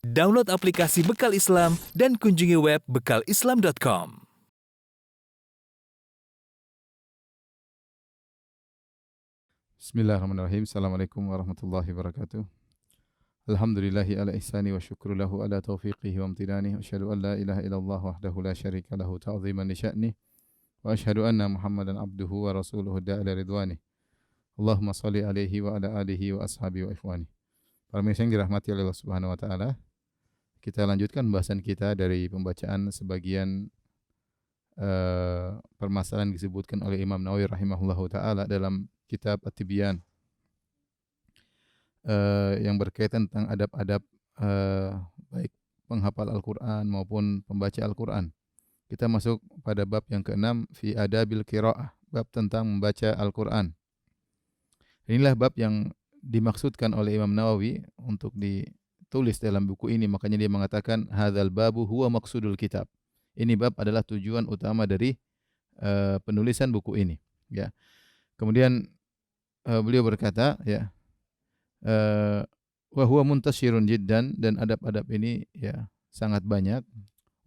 Download aplikasi Bekal Islam dan kunjungi web bekalislam.com. Bismillahirrahmanirrahim. Assalamualaikum warahmatullahi wabarakatuh. Alhamdulillahi ala ihsani wa syukru lahu ala taufiqihi wa amtinani. Wa asyhadu an la ilaha illallah wahdahu la syarika lahu ta'ziman li sya'nih. Wa asyhadu anna Muhammadan abduhu wa rasuluhu da'ila ridwanih. Allahumma salli alaihi wa ala alihi wa ashabihi wa ikhwani. Para pemirsa yang dirahmati oleh Allah Subhanahu wa taala, kita lanjutkan pembahasan kita dari pembacaan sebagian permasalahan yang disebutkan oleh Imam Nawawi rahimahullahu taala dalam kitab At-Tibyan yang berkaitan tentang adab-adab baik penghafal Al-Qur'an maupun pembaca Al-Qur'an. Kita masuk pada bab yang ke-6 fi adabil qiraah, bab tentang membaca Al-Qur'an. Inilah bab yang dimaksudkan oleh Imam Nawawi untuk ditulis dalam buku ini, makanya dia mengatakan hadzal babu huwa maqsudul kitab. Ini bab adalah tujuan utama dari penulisan buku ini, ya. Kemudian beliau berkata, ya, wa huwa muntashirun jiddan, dan adab-adab ini ya sangat banyak.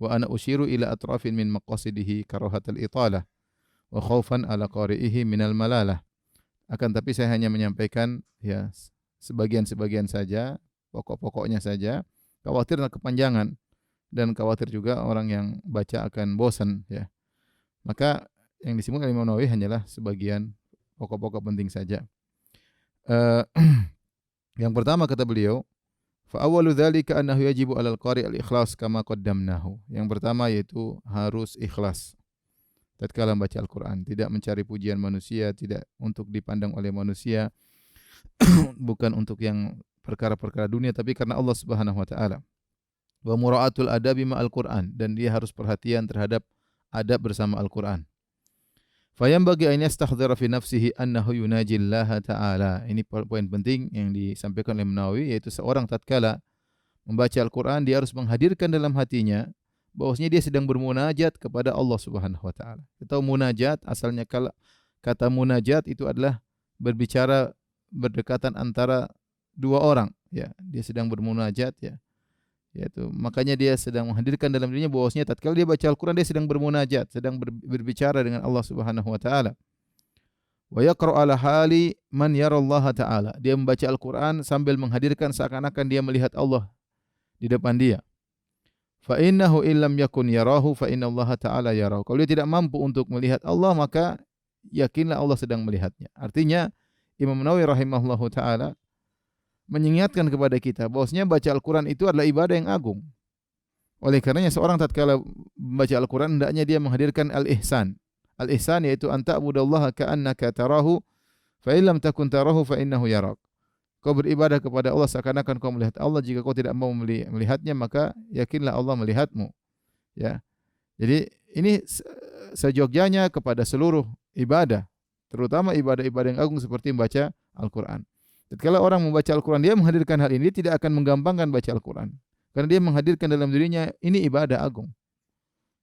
Wa ana usyiru ila atrafin min maqasidihi karahatul italah wa khaufan ala qari'ihi minal malalah. Akan tapi saya hanya menyampaikan ya sebagian-sebagian saja, pokok-pokoknya saja, khawatir kepanjangan dan khawatir juga orang yang baca akan bosan, ya. Maka yang disebutkan Imam Nawawi hanyalah sebagian pokok-pokok penting saja. Yang pertama kata beliau, fa awwalu dzalika annahu yajibu 'alal qari' al-ikhlas kama qaddamnahu. Yang pertama yaitu harus ikhlas tatkala membaca Al-Qur'an, tidak mencari pujian manusia, tidak untuk dipandang oleh manusia, bukan untuk yang perkara-perkara dunia, tapi karena Allah Subhanahu wa taala. Wa mura'atul adabi ma'al Qur'an, dan dia harus perhatian terhadap adab bersama Al-Qur'an. Fayambagi an yastahdzira fi nafsihi annahu yunajillaha ta'ala. Ini poin penting yang disampaikan oleh Nawawi, yaitu seorang tatkala membaca Al-Qur'an dia harus menghadirkan dalam hatinya bahwasanya dia sedang bermunajat kepada Allah Subhanahu wa taala. Kita tahu munajat asalnya kata munajat itu adalah berbicara berdekatan antara dua orang, ya. Dia sedang bermunajat, ya. Yaitu makanya dia sedang menghadirkan dalam dirinya bahwasanya tatkala dia baca Al-Qur'an dia sedang bermunajat, sedang berbicara dengan Allah Subhanahu wa taala. Wa yaqra'u ala hali man yarallaha ta'ala. Dia membaca Al-Qur'an sambil menghadirkan seakan-akan dia melihat Allah di depan dia. Fa innahu illam yakun yarahu fa innallaha ta'ala yarahu. Kalau dia tidak mampu untuk melihat Allah, maka yakinlah Allah sedang melihatnya. Artinya Imam Nawawi rahimahullahu taala mengingatkan kepada kita bahwasanya baca Al-Qur'an itu adalah ibadah yang agung. Oleh karenanya seorang tatkala membaca Al-Qur'an hendaknya dia menghadirkan al-ihsan. Al-ihsan yaitu anta abudallaha ka'annaka tarahu fa illam takun tarahu fa innahu yarak. Kau beribadah kepada Allah seakan-akan kau melihat Allah. Jika kau tidak mau melihatnya, maka yakinlah Allah melihatmu, ya. Jadi ini sejogjanya kepada seluruh ibadah, terutama ibadah-ibadah yang agung seperti membaca Al-Qur'an. Tatkala orang membaca Al-Qur'an, dia menghadirkan hal ini, dia tidak akan menggampangkan baca Al-Qur'an. Karena dia menghadirkan dalam dirinya ini ibadah agung.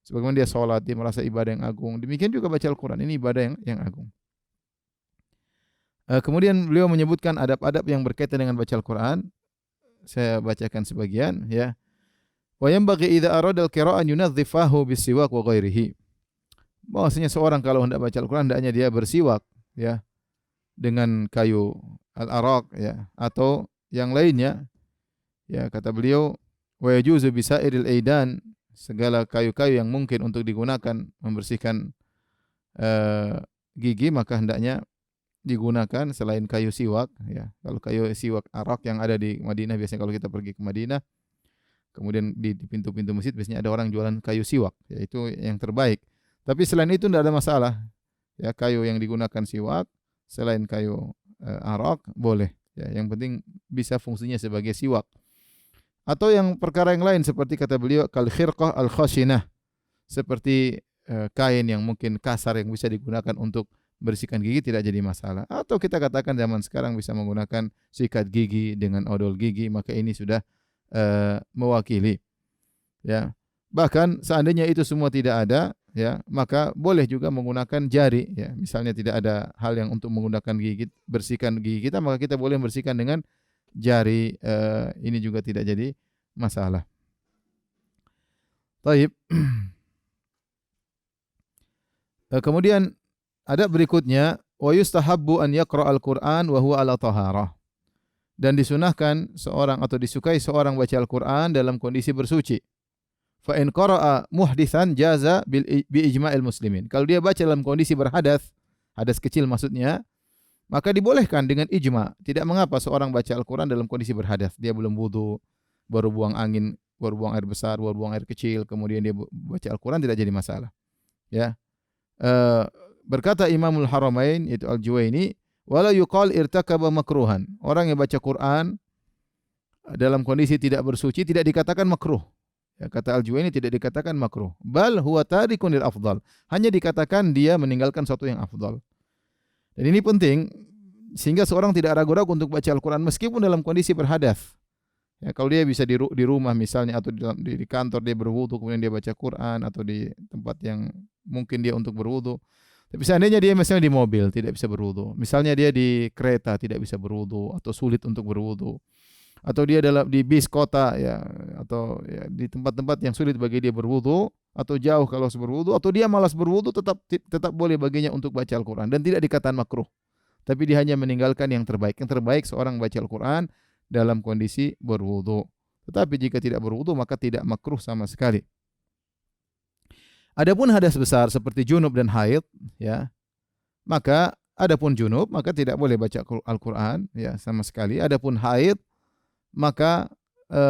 Sebagaimana dia salat, dia merasa ibadah yang agung. Demikian juga baca Al-Qur'an, ini ibadah yang agung. Kemudian beliau menyebutkan adab-adab yang berkaitan dengan baca Al-Qur'an. Saya bacakan sebagian, ya. Wa yanbaghi idza arada al-qira'ah yunadhifahu bis-siwak wa ghairihi. Bahwasanya seorang kalau hendak baca Al-Qur'an hendaknya dia bersiwak, ya, dengan kayu al-araq, ya, atau yang lainnya. Ya, kata beliau, wa yajuzu bisairil aidan, segala kayu-kayu yang mungkin untuk digunakan membersihkan gigi, maka hendaknya digunakan selain kayu siwak, ya. Kalau kayu siwak arak yang ada di Madinah, biasanya kalau kita pergi ke Madinah, kemudian di pintu-pintu masjid biasanya ada orang jualan kayu siwak, ya, itu yang terbaik. Tapi selain itu tidak ada masalah, ya, kayu yang digunakan siwak selain kayu arak boleh, ya. Yang penting bisa fungsinya sebagai siwak. Atau yang perkara yang lain seperti kata beliau kal khirqah al khashinah, seperti kain yang mungkin kasar yang bisa digunakan untuk bersihkan gigi, tidak jadi masalah. Atau kita katakan zaman sekarang bisa menggunakan sikat gigi dengan odol gigi, maka ini sudah mewakili, ya. Bahkan seandainya itu semua tidak ada, ya, maka boleh juga menggunakan jari, ya. Misalnya tidak ada hal yang untuk menggunakan gigi, bersihkan gigi kita, maka kita boleh bersihkan dengan jari. Ini juga tidak jadi masalah. Taib. Kemudian ada berikutnya, wa yustahabbu an yaqra'al Qur'an wa huwa ala taharah. Dan disunahkan seorang atau disukai seorang baca Al-Qur'an dalam kondisi bersuci. Fa in qara'a muhditsan jaza bi ijma'il muslimin. Kalau dia baca dalam kondisi berhadas, hadas kecil maksudnya, maka dibolehkan dengan ijma. Tidak mengapa seorang baca Al-Qur'an dalam kondisi berhadas. Dia belum wudu, baru buang angin, baru buang air besar, baru buang air kecil, kemudian dia baca Al-Qur'an tidak jadi masalah. Ya. Berkata Imamul Haramain yaitu Al-Juwaini, wala yuqal irtakaba makruhan. Orang yang baca Quran dalam kondisi tidak bersuci tidak dikatakan makruh. Ya, kata Al-Juwaini tidak dikatakan makruh. Bal huwa tarikun lil afdal. Hanya dikatakan dia meninggalkan sesuatu yang afdal. Dan ini penting sehingga seorang tidak ragu-ragu untuk baca Al-Quran meskipun dalam kondisi berhadas. Ya, kalau dia bisa di rumah misalnya atau di kantor dia berwudu kemudian dia baca Quran atau di tempat yang mungkin dia untuk berwudu. Tapi seandainya dia misalnya di mobil tidak bisa berwudu, misalnya dia di kereta tidak bisa berwudu atau sulit untuk berwudu, atau dia di bis kota ya atau ya, di tempat-tempat yang sulit bagi dia berwudu atau jauh kalau harus berwudu atau dia malas berwudu tetap boleh baginya untuk baca Al-Quran dan tidak dikatakan makruh. Tapi dia hanya meninggalkan yang terbaik. Yang terbaik seorang baca Al-Quran dalam kondisi berwudu. Tetapi jika tidak berwudu maka tidak makruh sama sekali. Adapun hadas besar seperti junub dan haid, ya, maka adapun junub maka tidak boleh baca Al-Quran, ya sama sekali. Adapun haid maka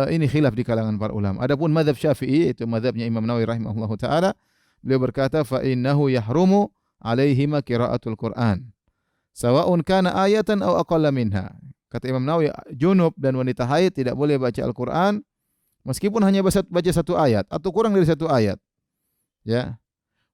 ini khilaf di kalangan para ulama. Adapun mazhab Syafi'i itu mazhabnya Imam Nawawi rahimahullahu taala, beliau berkata fa innahu yahrumu alaihima qiraatul Quran. Sawa'un kana ayatan aw aqalla minha. Kata Imam Nawawi, junub dan wanita haid tidak boleh baca Al-Quran meskipun hanya baca satu ayat atau kurang dari satu ayat. Ya.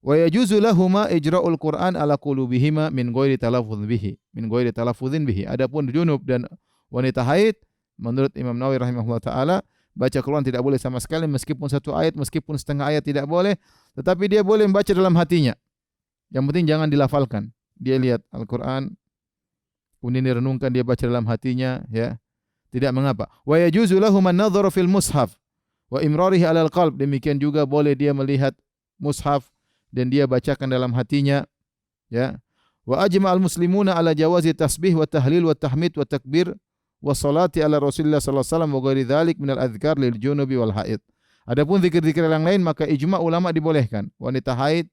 Wa yajuzu lahuma ijra'ul Qur'an ala qulubihima min ghairi talaffuzin bihi. Adapun junub dan wanita haid menurut Imam Nawawi rahimahullah taala baca Quran tidak boleh sama sekali meskipun satu ayat, meskipun setengah ayat tidak boleh, tetapi dia boleh membaca dalam hatinya. Yang penting jangan dilafalkan. Dia lihat Al-Qur'an kemudian direnungkan, dia baca dalam hatinya, ya. Tidak mengapa. Wa yajuzu lahum an-nadharu fil mushaf wa imrarihi 'alal qalb. Demikian juga boleh dia melihat mushaf dan dia bacakan dalam hatinya, ya. Wa ajma'al muslimuna 'ala jawazi tasbih wa tahlil wa tahmid wa takbir wa salati 'ala Rasulillah sallallahu alaihi wasallam wa ghairi dzalik minal adhkar lil junubi wal haid. Adapun zikir-zikir yang lain maka ijma' ulama dibolehkan. Wanita haid,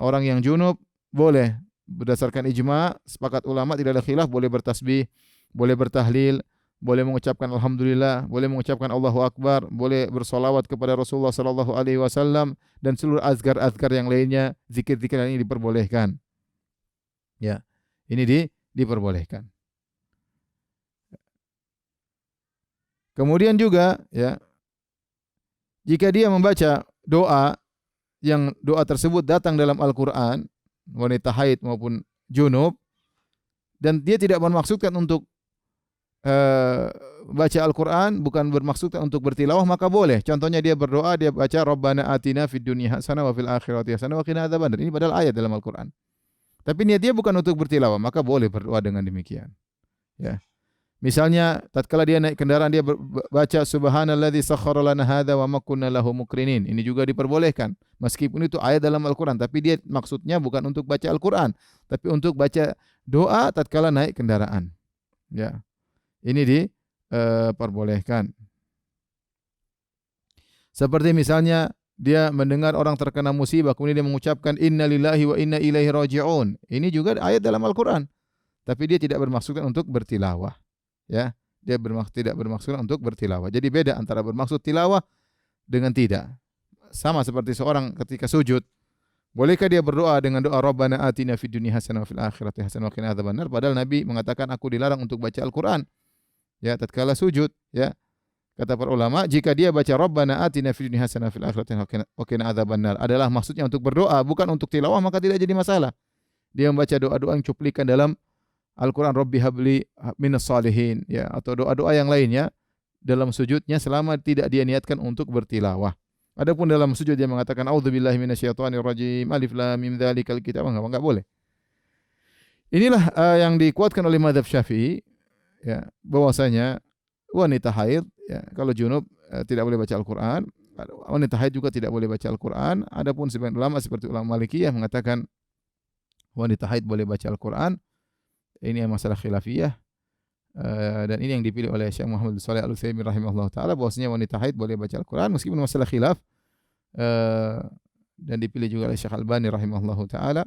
orang yang junub boleh berdasarkan ijma', sepakat ulama tidak ada khilaf, boleh bertasbih, boleh bertahlil, boleh mengucapkan alhamdulillah, boleh mengucapkan Allahu akbar, boleh bersolawat kepada Rasulullah sallallahu alaihi wasallam dan seluruh azkar-azkar yang lainnya, zikir-zikir yang ini diperbolehkan. Ya. Ini diperbolehkan. Kemudian juga ya, jika dia membaca doa yang doa tersebut datang dalam Al-Qur'an, wanita haid maupun junub, dan dia tidak bermaksudkan untuk baca Al-Quran, bukan bermaksudkan untuk bertilawah, maka boleh. Contohnya dia berdoa, dia baca Rabbana atina fid dunya hasanah wa fil akhirati hasanah wa qina adzabannar. Ini padahal ayat dalam Al-Quran. Tapi niat dia bukan untuk bertilawah, maka boleh berdoa dengan demikian. Ya. Misalnya tatkala dia naik kendaraan dia baca subhanalladzi sakhkhara lana hadza wa ma kunna lahu muqrinin. Ini juga diperbolehkan. Meskipun itu ayat dalam Al-Quran, tapi dia maksudnya bukan untuk baca Al-Quran, tapi untuk baca doa tatkala naik kendaraan. Ya. Ini diperbolehkan. Seperti misalnya dia mendengar orang terkena musibah kemudian dia mengucapkan innalillahi wa inna ilaihi raji'un. Ini juga ayat dalam Al-Quran. Tapi dia tidak bermaksudkan untuk bertilawah. Ya, dia tidak bermaksud untuk bertilawah. Jadi beda antara bermaksud tilawah dengan tidak. Sama seperti seorang ketika sujud. Bolehkah dia berdoa dengan doa Rabbana atina fid dunya hasanah wa fil akhirati hasanah wa qina adzabannar? Padahal Nabi mengatakan aku dilarang untuk baca Al-Quran. Ya, tatkala sujud, ya. Kata para ulama, jika dia baca Rabbana atina fid dunya hasanah wa fil akhirati wa qina adzabannar adalah maksudnya untuk berdoa, bukan untuk tilawah, maka tidak jadi masalah. Dia membaca doa-doa yang cuplikan dalam Al-Quran, Rabbi habli minas salihin, ya, atau doa-doa yang lainnya dalam sujudnya selama tidak dia niatkan untuk bertilawah. Adapun dalam sujud dia mengatakan auzubillahi minasyaitonir rajim, alif lam mim dzalikal kitab, enggak boleh. Inilah yang dikuatkan oleh mazhab Syafi'i, ya, bahwasanya wanita haid ya, kalau junub tidak boleh baca Al-Qur'an, wanita haid juga tidak boleh baca Al-Qur'an. Adapun sebagian ulama seperti ulama Malikiyah mengatakan wanita haid boleh baca Al-Qur'an. Ini masalah khilafiyah. Dan ini yang dipilih oleh Syekh Muhammad bin Shalih Al-Utsaimin rahimahullah taala, bahwasanya wanita haid boleh baca Al-Qur'an meskipun masalah khilaf, dan dipilih juga oleh Syekh Albani rahimahullah taala.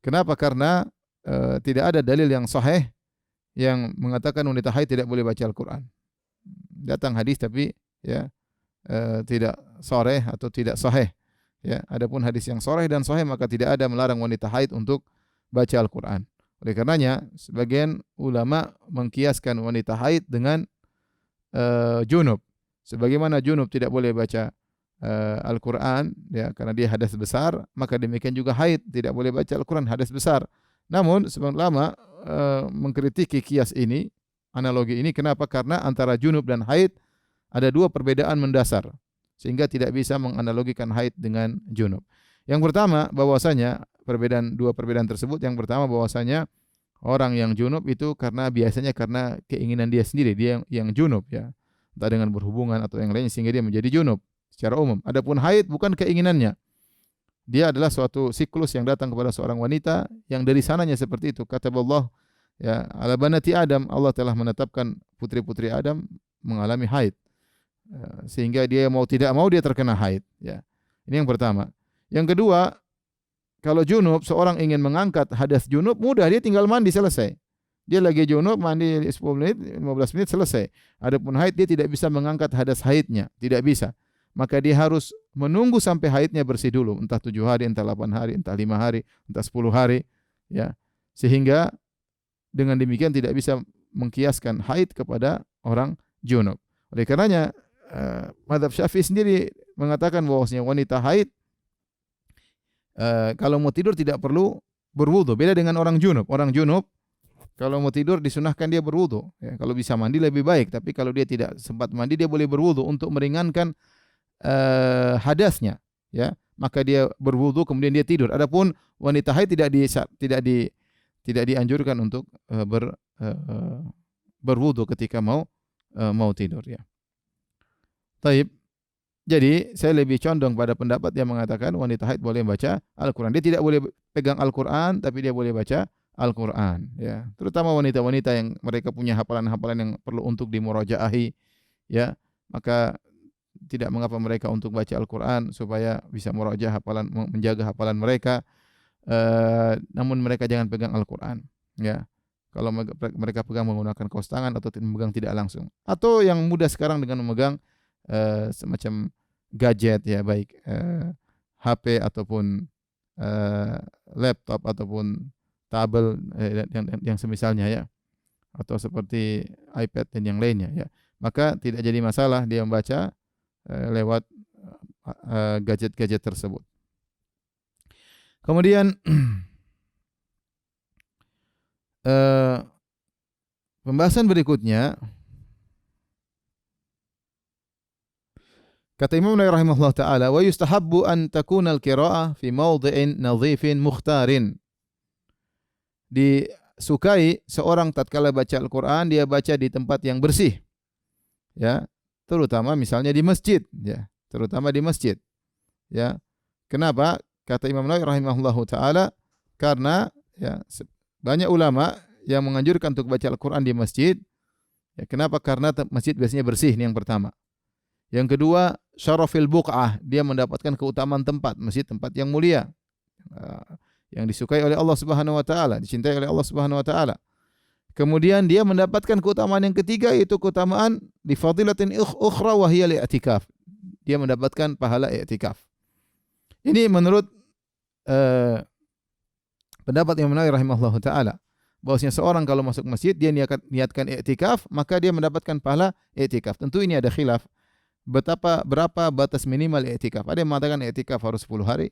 Kenapa? Karena tidak ada dalil yang sahih yang mengatakan wanita haid tidak boleh baca Al-Qur'an. Datang hadis tapi ya tidak sharih atau tidak sahih. Ya, adapun hadis yang sharih dan sahih maka tidak ada melarang wanita haid untuk baca Al-Qur'an. Oleh karenanya, sebagian ulama mengkiaskan wanita haid dengan junub. Sebagaimana junub tidak boleh baca Al-Quran, ya, karena dia hadas besar, maka demikian juga haid tidak boleh baca Al-Quran, hadas besar. Namun, sebagian ulama mengkritiki kias ini, analogi ini. Kenapa? Karena antara junub dan haid ada dua perbedaan mendasar, sehingga tidak bisa menganalogikan haid dengan junub. Yang pertama, bahwasanya dua perbedaan tersebut. Yang pertama, bahwasanya orang yang junub itu biasanya karena keinginan dia sendiri, dia yang junub, ya, entah dengan berhubungan atau yang lain sehingga dia menjadi junub secara umum. Adapun haid bukan keinginannya, dia adalah suatu siklus yang datang kepada seorang wanita yang dari sananya seperti itu. Kata Allah, ya, ala banati Adam, Allah telah menetapkan putri-putri Adam mengalami haid, sehingga dia mau tidak mau dia terkena haid. Ya, ini yang pertama. Yang kedua, kalau junub, seorang ingin mengangkat hadas junub, mudah, dia tinggal mandi selesai. Dia lagi junub, mandi 10 menit, 15 menit selesai. Adapun haid, dia tidak bisa mengangkat hadas haidnya, tidak bisa. Maka dia harus menunggu sampai haidnya bersih dulu, entah 7 hari, entah 8 hari, entah 5 hari, entah 10 hari, ya. Sehingga dengan demikian tidak bisa mengkiaskan haid kepada orang junub. Oleh karenanya, mazhab Syafi'i sendiri mengatakan bahwasanya wanita haid kalau mau tidur tidak perlu berwudu. Beda dengan orang junub. Orang junub kalau mau tidur disunahkan dia berwudu. Ya, kalau bisa mandi lebih baik. Tapi kalau dia tidak sempat mandi, dia boleh berwudu untuk meringankan hadasnya. Ya, maka dia berwudu kemudian dia tidur. Adapun wanita haid tidak dianjurkan untuk berwudu ketika mau tidur. Ya. Taib. Jadi saya lebih condong pada pendapat yang mengatakan wanita haid boleh baca Al-Quran. Dia tidak boleh pegang Al-Quran, tapi dia boleh baca Al-Quran. Ya, terutama wanita-wanita yang mereka punya hafalan-hafalan yang perlu untuk dimurajaahi, ya, maka tidak mengapa mereka untuk baca Al-Quran supaya bisa murajaah hafalan, menjaga hafalan mereka. Namun mereka jangan pegang Al-Quran. Ya, kalau mereka pegang menggunakan kaos tangan atau memegang tidak langsung. Atau yang mudah sekarang dengan memegang semacam gadget, ya, baik HP ataupun laptop ataupun tabel yang semisalnya, ya, atau seperti iPad dan yang lainnya, ya, maka tidak jadi masalah dia membaca lewat gadget-gadget tersebut. Kemudian pembahasan berikutnya, kata Imam Nawawi rahimahullah taala, wa yustahabbu an takuna al-qira'ah fi mawdhi'in nadhifin mukhtarin. Disukai seorang tatkala baca Al-Qur'an dia baca di tempat yang bersih. Ya, terutama misalnya di masjid, ya, terutama di masjid. Ya. Kenapa? Kata Imam Nawawi rahimahullah taala, karena, ya, banyak ulama yang menganjurkan untuk baca Al-Qur'an di masjid. Ya, kenapa? Karena masjid biasanya bersih, ini yang pertama. Yang kedua, syarafil buq'ah, dia mendapatkan keutamaan tempat, masjid tempat yang mulia, yang disukai oleh Allah Subhanahu wa taala, dicintai oleh Allah Subhanahu wa taala. Kemudian dia mendapatkan keutamaan yang ketiga, yaitu keutamaan di fadilatin ukhra wa hiya i'tikaf. Dia mendapatkan pahala i'tikaf. Ini menurut pendapat Imam Nawawi rahimahullahu taala, bahwasanya seorang kalau masuk masjid dia niatkan i'tikaf, maka dia mendapatkan pahala i'tikaf. Tentu ini ada khilaf. Berapa batas minimal i'tikaf? Ada yang mengatakan i'tikaf harus 10 hari.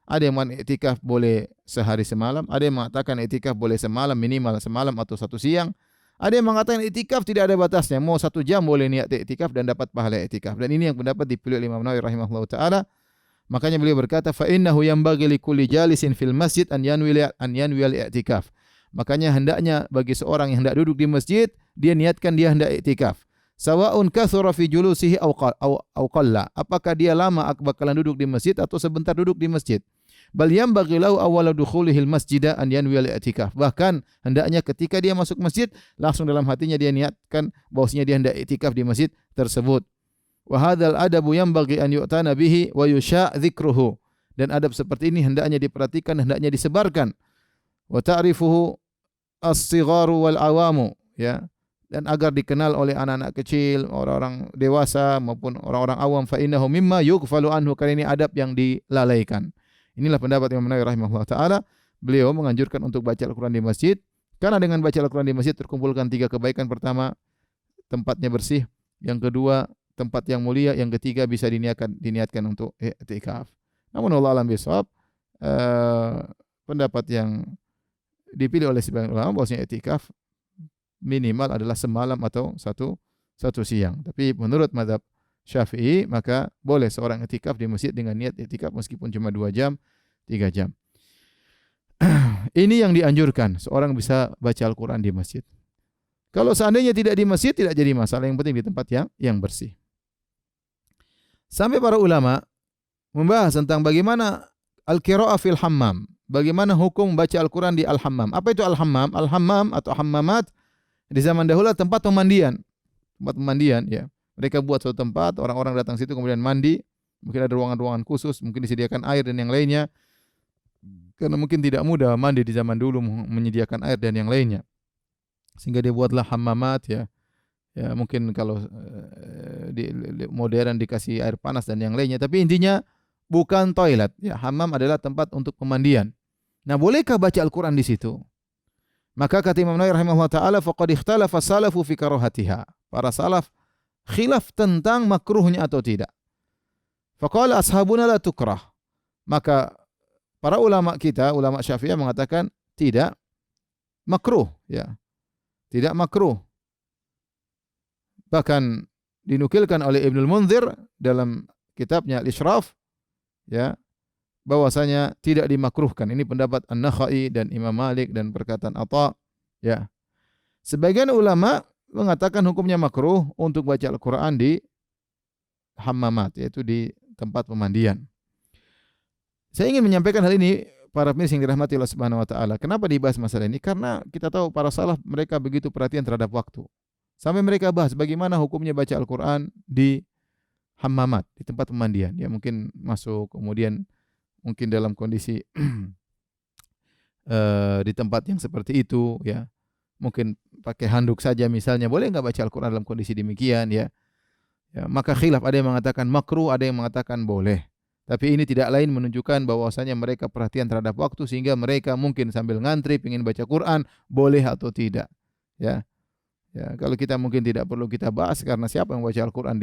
Ada yang mengatakan i'tikaf boleh sehari semalam. Ada yang mengatakan i'tikaf boleh semalam, minimal semalam atau 1 siang. Ada yang mengatakan i'tikaf tidak ada batasnya. Mau 1 jam boleh niat i'tikaf dan dapat pahala i'tikaf. Dan ini yang pendapat dipilih oleh Imam Nawawi rahimahullahu taala. Makanya beliau berkata, fa innahu yanbaghi likulli jalisin fil masjid an yanwi al-i'tikaf. Makanya hendaknya bagi seorang yang hendak duduk di masjid, dia niatkan dia hendak i'tikaf. Sawa'un kathura fi julusihi aw qalla. Apakah dia lama bakalan duduk di masjid atau sebentar duduk di masjid. Bal yanbaghi lahu awwala dukhulihil masjida an yanwi al-i'tikaf. Bahkan hendaknya ketika dia masuk masjid langsung dalam hatinya dia niatkan bahwasanya dia hendak i'tikaf di masjid tersebut. Wa hadzal adabu yanbaghi an yu'tana bihi wa yusha' dzikruhu. Dan adab seperti ini hendaknya diperhatikan, hendaknya disebarkan. Wa ta'rifuhu as-sigharu wal awamu, ya. Dan agar dikenal oleh anak-anak kecil, orang-orang dewasa maupun orang-orang awam, fa innahu mimma yughfalu anhu, karena ini adab yang dilalaikan. Inilah pendapat Imam Nawawi rahimahullah taala. Beliau menganjurkan untuk baca Al-Qur'an di masjid karena dengan baca Al-Qur'an di masjid terkumpulkan 3 kebaikan. Pertama, tempatnya bersih, yang kedua, tempat yang mulia, yang ketiga bisa diniatkan untuk i'tikaf. Namun wallahu a'lam bishawab, pendapat yang dipilih oleh sebagian ulama bahwasanya i'tikaf minimal adalah semalam atau satu siang. Tapi menurut mazhab Syafi'i maka boleh seorang i'tikaf di masjid dengan niat i'tikaf meskipun cuma 2 jam, 3 jam. Ini yang dianjurkan, seorang bisa baca Al-Qur'an di masjid. Kalau seandainya tidak di masjid tidak jadi masalah, yang penting di tempat yang bersih. Sampai para ulama membahas tentang bagaimana al-qira'ah fil hammam, bagaimana hukum baca Al-Qur'an di al-hammam. Apa itu al-hammam? Al-hammam atau hammamat di zaman dahulu tempat pemandian. Tempat pemandian, ya. Mereka buat suatu tempat, orang-orang datang situ kemudian mandi, mungkin ada ruangan-ruangan khusus, mungkin disediakan air dan yang lainnya. Karena mungkin tidak mudah mandi di zaman dulu menyediakan air dan yang lainnya. Sehingga dia buatlah hammamat, ya. Ya mungkin kalau di modern dikasih air panas dan yang lainnya, tapi intinya bukan toilet, ya. Hammam adalah tempat untuk pemandian. Nah, bolehkah baca Al-Qur'an di situ? Maka kata Imam Nawawi rahimahullah taala, faqad ikhtalafa salafu fi karahatiha. Para salaf khilaf tentang makruhnya atau tidak. Faqala ashabuna la tukrah. Maka para ulama kita, ulama Syafi'iyah mengatakan tidak makruh, ya. Tidak makruh. Bahkan dinukilkan oleh Ibnul Munzir dalam kitabnya Al-Ishraf, ya, bahwasanya tidak dimakruhkan. Ini pendapat An-Nakhai dan Imam Malik dan perkataan Atha, ya. Sebagian ulama mengatakan hukumnya makruh untuk baca Al-Qur'an di hammamat, yaitu di tempat pemandian. Saya ingin menyampaikan hal ini para pemirsa yang dirahmati Allah Subhanahu wa taala. Kenapa dibahas masalah ini? Karena kita tahu para salaf mereka begitu perhatian terhadap waktu. Sampai mereka bahas bagaimana hukumnya baca Al-Qur'an di hammamat, di tempat pemandian. Ya mungkin masuk kemudian mungkin dalam kondisi di tempat yang seperti itu, ya. Mungkin pakai handuk saja misalnya, boleh enggak baca Al-Qur'an dalam kondisi demikian, ya. Ya, maka khilaf, ada yang mengatakan makruh, ada yang mengatakan boleh. Tapi ini tidak lain menunjukkan bahwasanya mereka perhatian terhadap waktu sehingga mereka mungkin sambil ngantri ingin baca Quran, boleh atau tidak. Ya. Ya, kalau kita mungkin tidak perlu kita bahas karena siapa yang baca Al-Qur'an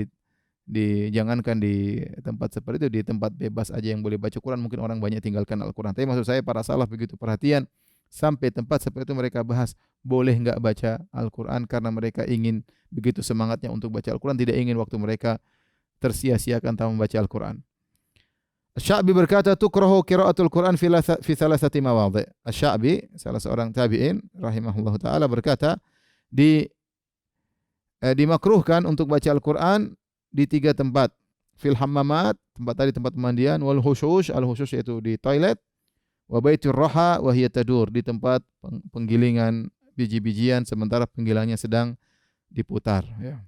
jangankan di tempat seperti itu, di tempat bebas aja yang boleh baca Quran, mungkin orang banyak tinggalkan Al-Qur'an. Tapi maksud saya para salaf begitu perhatian sampai tempat seperti itu mereka bahas boleh enggak baca Al-Qur'an karena mereka ingin begitu semangatnya untuk baca Al-Qur'an, tidak ingin waktu mereka tersia-siakan tanpa membaca Al-Qur'an. Asy-Sya'bi berkata tukrahu qira'atul Qur'an fi thalathati mawadhi'. Asy-Sya'bi salah seorang tabi'in rahimahullahu taala berkata dimakruhkan untuk baca Al-Qur'an di 3 tempat. Fil hammamat, tempat pemandian, wal hushush, al-hushush yaitu di toilet, wa baitur raha wa hiya tadur, di tempat penggilingan biji-bijian sementara penggilangnya sedang diputar, ya.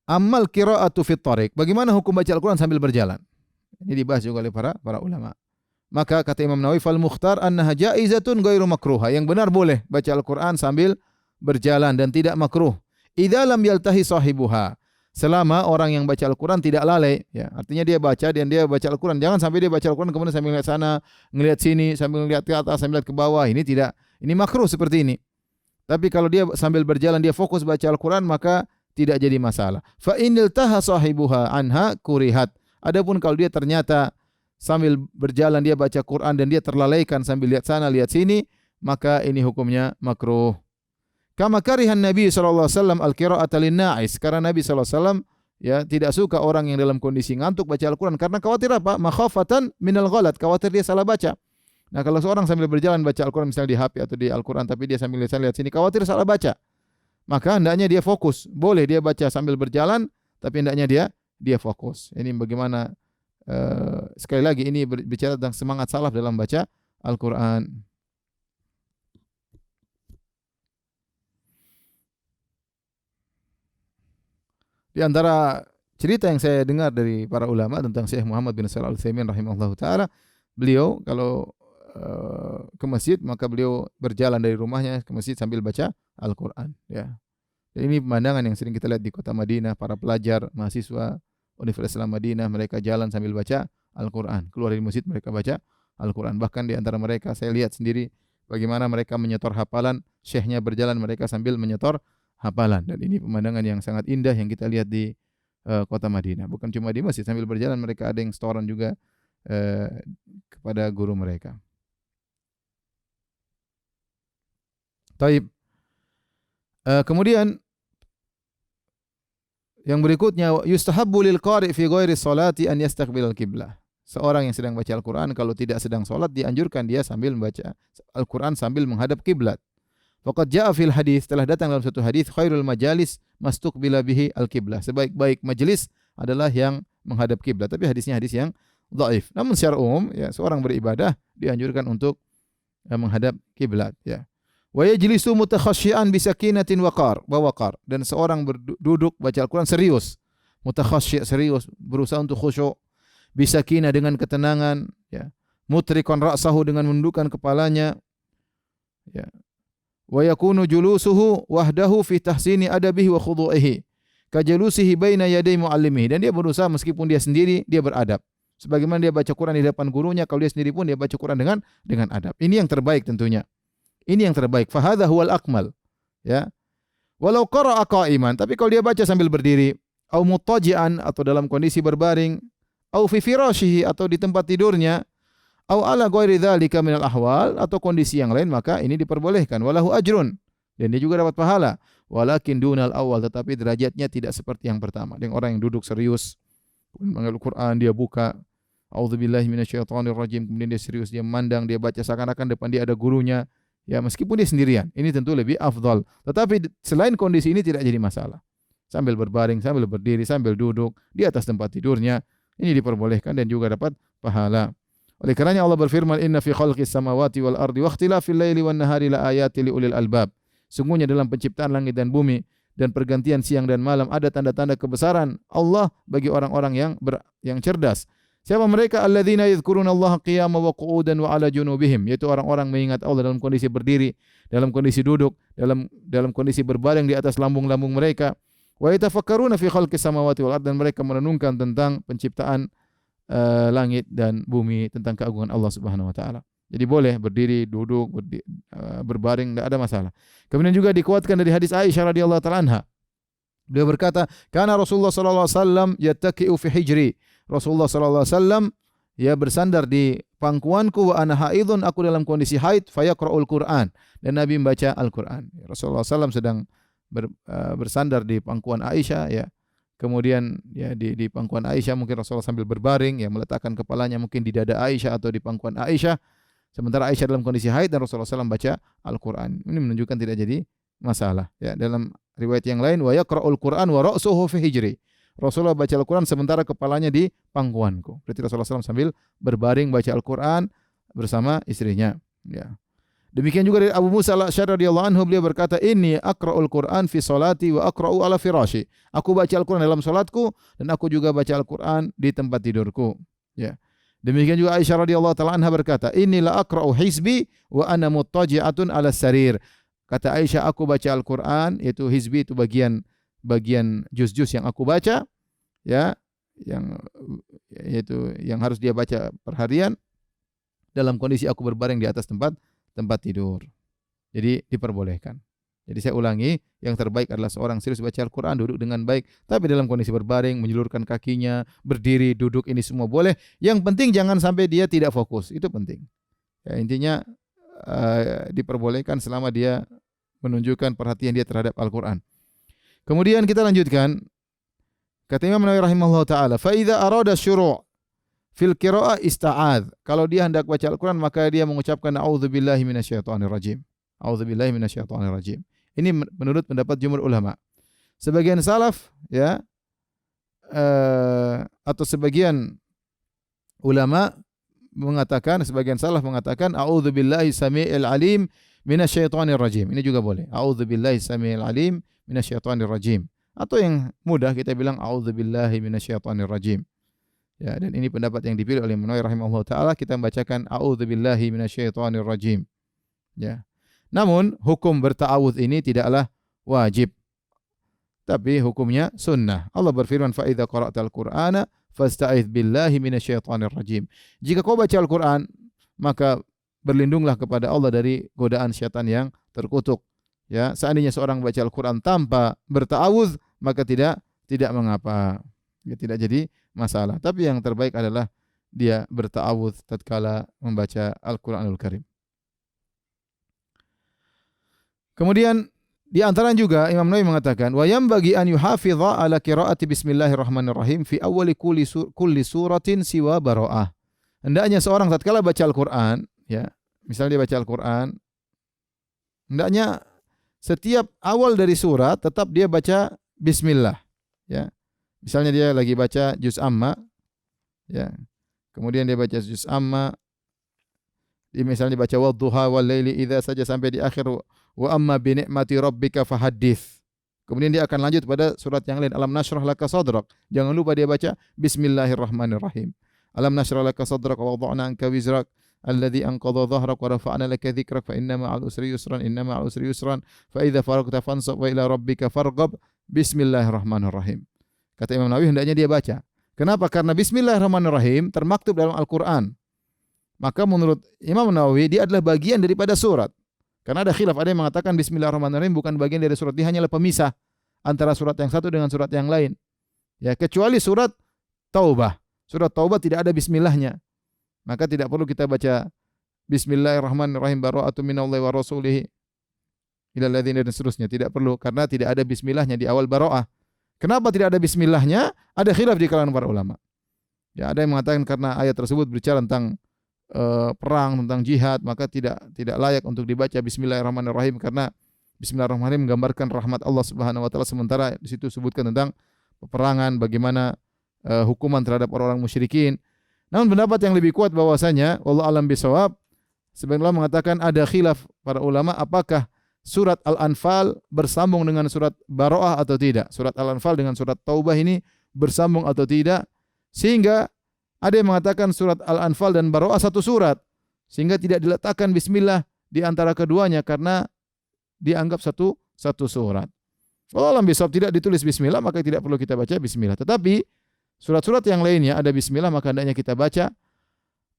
Amal qira'atu fit thariq. Bagaimana hukum baca Al-Qur'an sambil berjalan? Ini dibahas juga oleh para ulama. Maka kata Imam Nawawi, fal mukhtar annaha jaizatun ghairu makruha. Yang benar boleh baca Al-Qur'an sambil berjalan dan tidak makruh. Idza lam yaltahi sahibuha. Selama orang yang baca Al-Qur'an tidak lalai, ya. Artinya dia baca dan dia baca Al-Qur'an. Jangan sampai dia baca Al-Qur'an kemudian sambil lihat sana, ngelihat sini, sambil lihat ke atas, sambil lihat ke bawah. Ini tidak. Ini makruh seperti ini. Tapi kalau dia sambil berjalan dia fokus baca Al-Qur'an maka tidak jadi masalah. Fa inil taha sahibuha anha kurihat. Adapun kalau dia ternyata sambil berjalan dia baca Quran dan dia terlalaikan sambil lihat sana lihat sini, maka ini hukumnya makruh. Kama karihan Nabi sallallahu alaihi wasallam al-qira'ata lin-na'is. Karena Nabi sallallahu alaihi wasallam ya tidak suka orang yang dalam kondisi ngantuk baca Al-Qur'an karena khawatir apa? Makhafatan minal ghalat, khawatir dia salah baca. Nah, kalau seorang sambil berjalan baca Al-Qur'an misalnya di HP atau di Al-Qur'an tapi dia sambil lihat sini khawatir salah baca. maka hendaknya dia fokus. Boleh dia baca sambil berjalan, tapi hendaknya dia fokus. Ini bagaimana sekali lagi ini bicara tentang semangat salaf dalam baca Al-Qur'an. Di antara cerita yang saya dengar dari para ulama tentang Syekh Muhammad bin Shalih Al-Utsaimin rahimahullahu taala, beliau kalau ke masjid maka beliau berjalan dari rumahnya ke masjid sambil baca Al-Qur'an, ya. Dan ini pemandangan yang sering kita lihat di kota Madinah, para pelajar, mahasiswa Universitas Islam Madinah, mereka jalan sambil baca Al-Qur'an. Keluar dari masjid mereka baca Al-Qur'an. Bahkan di antara mereka saya lihat sendiri bagaimana mereka menyetor hafalan, syekhnya berjalan mereka sambil menyetor hafalan. Dan ini pemandangan yang sangat indah yang kita lihat di kota Madinah. Bukan cuma di masjid, sambil berjalan mereka ada yang setoran juga kepada guru mereka. Taib. Kemudian yang berikutnya, yustahabbu lil qari' fi ghairi sholati an yastaqbil al-qiblah. Seorang yang sedang baca Al-Qur'an kalau tidak sedang salat dianjurkan dia sambil membaca Al-Qur'an sambil menghadap kiblat. Faqad jaa fil hadis, telah datang dalam satu hadis, khairul majalis mastuqbila bihi al-qiblah. Sebaik-baik majelis adalah yang menghadap kiblat. Tapi hadisnya hadis yang dhaif. Namun secara umum ya seorang beribadah dianjurkan untuk menghadap kiblat, ya. Wa yajlisu mutakhashsyian bi sakinatin wa waqar, dan seorang duduk baca Al-Qur'an serius. Mutakhashsyi' serius, berusaha untuk khusyuk. Bi sakinah dengan ketenangan, ya. Mutriqan ra'sahu dengan menundukkan kepalanya, ya. Wa yakunu julusuhu wahdahu fi tahsini adabihi wa khudu'ihi kajalusihi baina yaday muallimihi, dan dia berusaha meskipun dia sendiri dia beradab. Sebagaimana dia baca Quran di depan gurunya, kalau dia sendiri pun dia baca Quran dengan adab. Ini yang terbaik tentunya. Ini yang terbaik. Fa hadza huwal akmal. Ya. Walau qara'a qa'iman, tapi kalau dia baca sambil berdiri, au muttaji'an atau dalam kondisi berbaring, au fi firashihi atau di tempat tidurnya, au ala ghairi dzalika minal ahwal atau kondisi yang lain, maka ini diperbolehkan. Walahu ajrun, dan dia juga dapat pahala. Walakin dunal awal, tetapi derajatnya tidak seperti yang pertama. Dengan orang yang duduk serius, mengambil Quran, dia buka, a'udzubillahi minasyaitonirrajim, kemudian dia serius, dia memandang, dia baca seakan-akan depan dia ada gurunya. Ya, meskipun dia sendirian, ini tentu lebih afdal. Tetapi selain kondisi ini tidak jadi masalah. Sambil berbaring, sambil berdiri, sambil duduk di atas tempat tidurnya, ini diperbolehkan dan juga dapat pahala. Oleh karenanya Allah berfirman, "Inna fi khalqis samawati wal ardi wa ikhtilafil laili wan nahari la ayatin liulil albab." Sungguhnya dalam penciptaan langit dan bumi dan pergantian siang dan malam ada tanda-tanda kebesaran Allah bagi orang-orang yang cerdas. Siapa mereka? Alladzina yadhkurunallaha qiyaman wa qu'udan wa 'ala junubihim, yaitu orang-orang mengingat Allah dalam kondisi berdiri, dalam kondisi duduk, dalam kondisi berbaring di atas lambung-lambung mereka. Wa yatafakkaruna fi khalqis samawati wal ardh, dan mereka merenungkan tentang penciptaan langit dan bumi, tentang keagungan Allah Subhanahu wa taala. Jadi boleh berdiri, duduk, berbaring, tidak ada masalah. Kemudian juga dikuatkan dari hadis Aisyah radhiyallahu taala anha. Beliau berkata, "Kana Rasulullah sallallahu alaihi wasallam yattaqi'u fi hijri." Rasulullah sallallahu alaihi wasallam ya bersandar di pangkuanku, wa ana haidun, aku dalam kondisi haid, fayaqra'ul Qur'an, dan Nabi membaca Al-Qur'an. Rasulullah SAW sedang bersandar di pangkuan Aisyah, ya. Kemudian ya di pangkuan Aisyah mungkin Rasulullah sambil berbaring, ya, meletakkan kepalanya mungkin di dada Aisyah atau di pangkuan Aisyah. Sementara Aisyah dalam kondisi haid dan Rasulullah SAW baca Al-Qur'an. Ini menunjukkan tidak jadi masalah, ya. Dalam riwayat yang lain, wa yaqra'ul Qur'an wa ra'suhu fi hijri. Rasulullah baca Al-Quran sementara kepalanya di pangkuanku. Berarti Rasulullah SAW sambil berbaring baca Al-Quran bersama istrinya. Ya. Demikian juga dari Abu Musa al-Asy'ari radhiyallahu anhu, beliau berkata, "Inni aqra'ul Quran fi salati wa aqra'u ala firashi." Aku baca Al-Quran dalam salatku dan aku juga baca Al-Quran di tempat tidurku. Ya. Demikian juga Aisyah radhiyallahu taala anha berkata, "Inni la aqra'u hizbi wa ana muttaji'atun ala sarir." Kata Aisyah, aku baca Al-Quran, yaitu hizbi itu bagian juz-juz yang aku baca, ya, yaitu yang harus dia baca per harian, dalam kondisi aku berbaring di atas tempat tidur. Jadi diperbolehkan. Jadi saya ulangi, yang terbaik adalah seorang serius baca Al-Quran, duduk dengan baik, tapi dalam kondisi berbaring, menjulurkan kakinya, berdiri, duduk, ini semua boleh. Yang penting jangan sampai dia tidak fokus, itu penting. Ya, intinya diperbolehkan selama dia menunjukkan perhatian dia terhadap Al-Quran. Kemudian kita lanjutkan. Kata Imam Nawawi rahimahullah ta'ala, fa idza arada syuru' fil qira'ah ista'adz. Kalau dia hendak baca Al-Quran maka dia mengucapkan a'udzubillahi minasyaitonir rajim. A'udzubillahi minasyaitonir rajim. Ini menurut pendapat jumhur ulama. Sebagian salaf ya atau sebagian ulama mengatakan, sebagian salaf mengatakan a'udzubillahi samii'il alim minasyaitonir rajim. Ini juga boleh. A'udzubillahi samii'il alim minasyaitonir rajim. Atau yang mudah kita bilang a'udzubillahi minasyaitonir rajim. Ya, dan ini pendapat yang dipilih oleh Imam Nawawi rahimahullah taala, kita membacakan a'udzubillahi minasyaitonir rajim. Ya. Namun hukum berta'awudz ini tidaklah wajib, tapi hukumnya sunnah. Allah berfirman, fa idza qara'tal qur'ana fasta'idz billahi minasyaitonir rajim. Jika kau baca Al-Qur'an, maka berlindunglah kepada Allah dari godaan syaitan yang terkutuk. Ya, seandainya seorang baca Al-Qur'an tanpa berta'awudz, maka tidak mengapa. Ya, tidak jadi masalah. Tapi yang terbaik adalah dia berta'awudz tatkala membaca Al-Qur'anul Karim. Kemudian di antara juga Imam Nawawi mengatakan, wa yanbaghi an yuhafidha ala qiraati bismillahirrahmanirrahim fi awwali kulli suratin siwa bara'ah. Hendaknya seorang tatkala baca Al-Qur'an, ya, misalnya dia baca Al-Qur'an, hendaknya setiap awal dari surat tetap dia baca bismillah, ya. Misalnya dia lagi baca juz amma, ya. Kemudian dia baca juz amma, misalnya baca wadduha wal laili idza saja sampai di akhir wa amma bi ni'mati rabbika fahaddits. Kemudian dia akan lanjut pada surat yang lain, alam nashrah laka sadrak. Jangan lupa dia baca bismillahirrahmanirrahim. Alam nashrah laka sadrak wa wada'na anka wizrak alladhi anqadha dhahrak wa rafa'na laka dzikrak fa inna ma'al usri yusran inna ma'al usri yusran fa idza faragta fansab wa ila rabbika farghab bismillahirrahmanirrahim. Kata Imam Nawawi, hendaknya dia baca. Kenapa? Karena bismillahirrahmanirrahim termaktub dalam Al-Qur'an. Maka menurut Imam Nawawi dia adalah bagian daripada surat. Karena ada khilaf, ada yang mengatakan bismillahirrahmanirrahim bukan bagian dari surat, dia hanyalah pemisah antara surat yang satu dengan surat yang lain. Ya, kecuali surat Taubah. Surat Taubah tidak ada bismillahnya. Maka tidak perlu kita baca bismillahirrahmanirrahim bara'atu minallahi wa rasulihi ilal ladzina dan seterusnya, tidak perlu karena tidak ada bismillahnya di awal bara'ah. Kenapa tidak ada bismillahnya? Ada khilaf di kalangan para ulama. Ya, ada yang mengatakan karena ayat tersebut berbicara tentang perang, tentang jihad, maka tidak layak untuk dibaca bismillahirrahmanirrahim karena bismillahirrahmanirrahim menggambarkan rahmat Allah Subhanahu wa taala, sementara di situ sebutkan tentang peperangan, bagaimana hukuman terhadap orang-orang musyrikin. Namun pendapat yang lebih kuat bahwasanya wallahu alam bisawab, sebagian ulama mengatakan ada khilaf para ulama apakah surat Al-Anfal bersambung dengan surat Bara'ah atau tidak. Surat Al-Anfal dengan surat Taubah ini bersambung atau tidak, sehingga ada yang mengatakan surat Al-Anfal dan Bara'ah satu surat, sehingga tidak diletakkan bismillah di antara keduanya karena dianggap satu surat. Kalau alam bisawab tidak ditulis bismillah, maka tidak perlu kita baca bismillah. Tetapi surat-surat yang lainnya ada bismillah, maka hendaknya kita baca